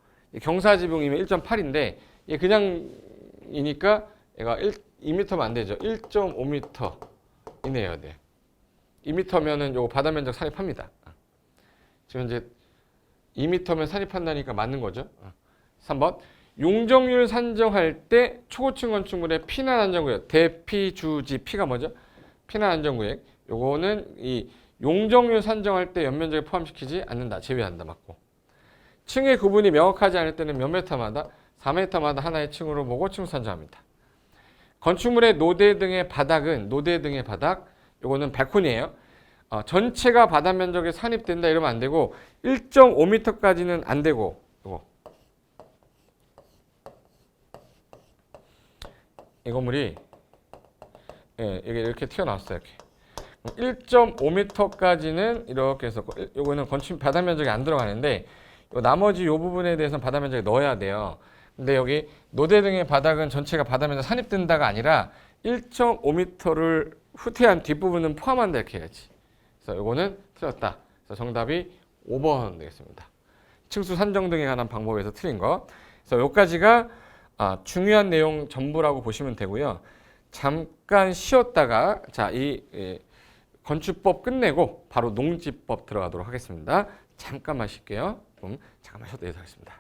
S1: 경사지붕이면 1.8인데 이게 그냥이니까 얘가 2m면 안 되죠. 1.5m 이내여야 돼. 2m면은 요거 바다 면적 산입합니다. 지금 이제 2m면 산입한다니까 맞는 거죠. 3번. 용적률 산정할 때 초고층 건축물의 피난 안전구역 대피주지 피가 뭐죠? 피난 안전구역. 요거는 이 용적률 산정할 때 연면적에 포함시키지 않는다. 제외한다. 맞고. 층의 구분이 명확하지 않을 때는 몇 메타마다 4m마다 하나의 층으로 보고 층 산정합니다. 건축물의 노대 등의 바닥은 노대 등의 바닥 요거는 발코니예요. 전체가 바다 면적에 산입된다 이러면 안 되고 1.5m까지는 안 되고 요거 이 건물이 이게 이렇게 튀어나왔어요. 이렇게 1.5m까지는 이렇게 해서 요거는 건축 바다 면적이 안 들어가는데 요 나머지 요 부분에 대해서는 바다 면적에 넣어야 돼요. 근데 여기 노대 등의 바닥은 전체가 바다 면적 산입된다가 아니라 1.5m를 후퇴한 뒷부분은 포함한다 이렇게 해야지. 그래서 요거는 틀렸다. 그래서 정답이 5번 되겠습니다. 층수 산정 등에 관한 방법에서 틀린 거. 그래서 여기까지가 중요한 내용 전부라고 보시면 되고요. 잠깐 쉬었다가 이 건축법 끝내고 바로 농지법 들어가도록 하겠습니다. 잠깐만 쉴게요. 그럼 잠깐만 쉬었다 하겠습니다.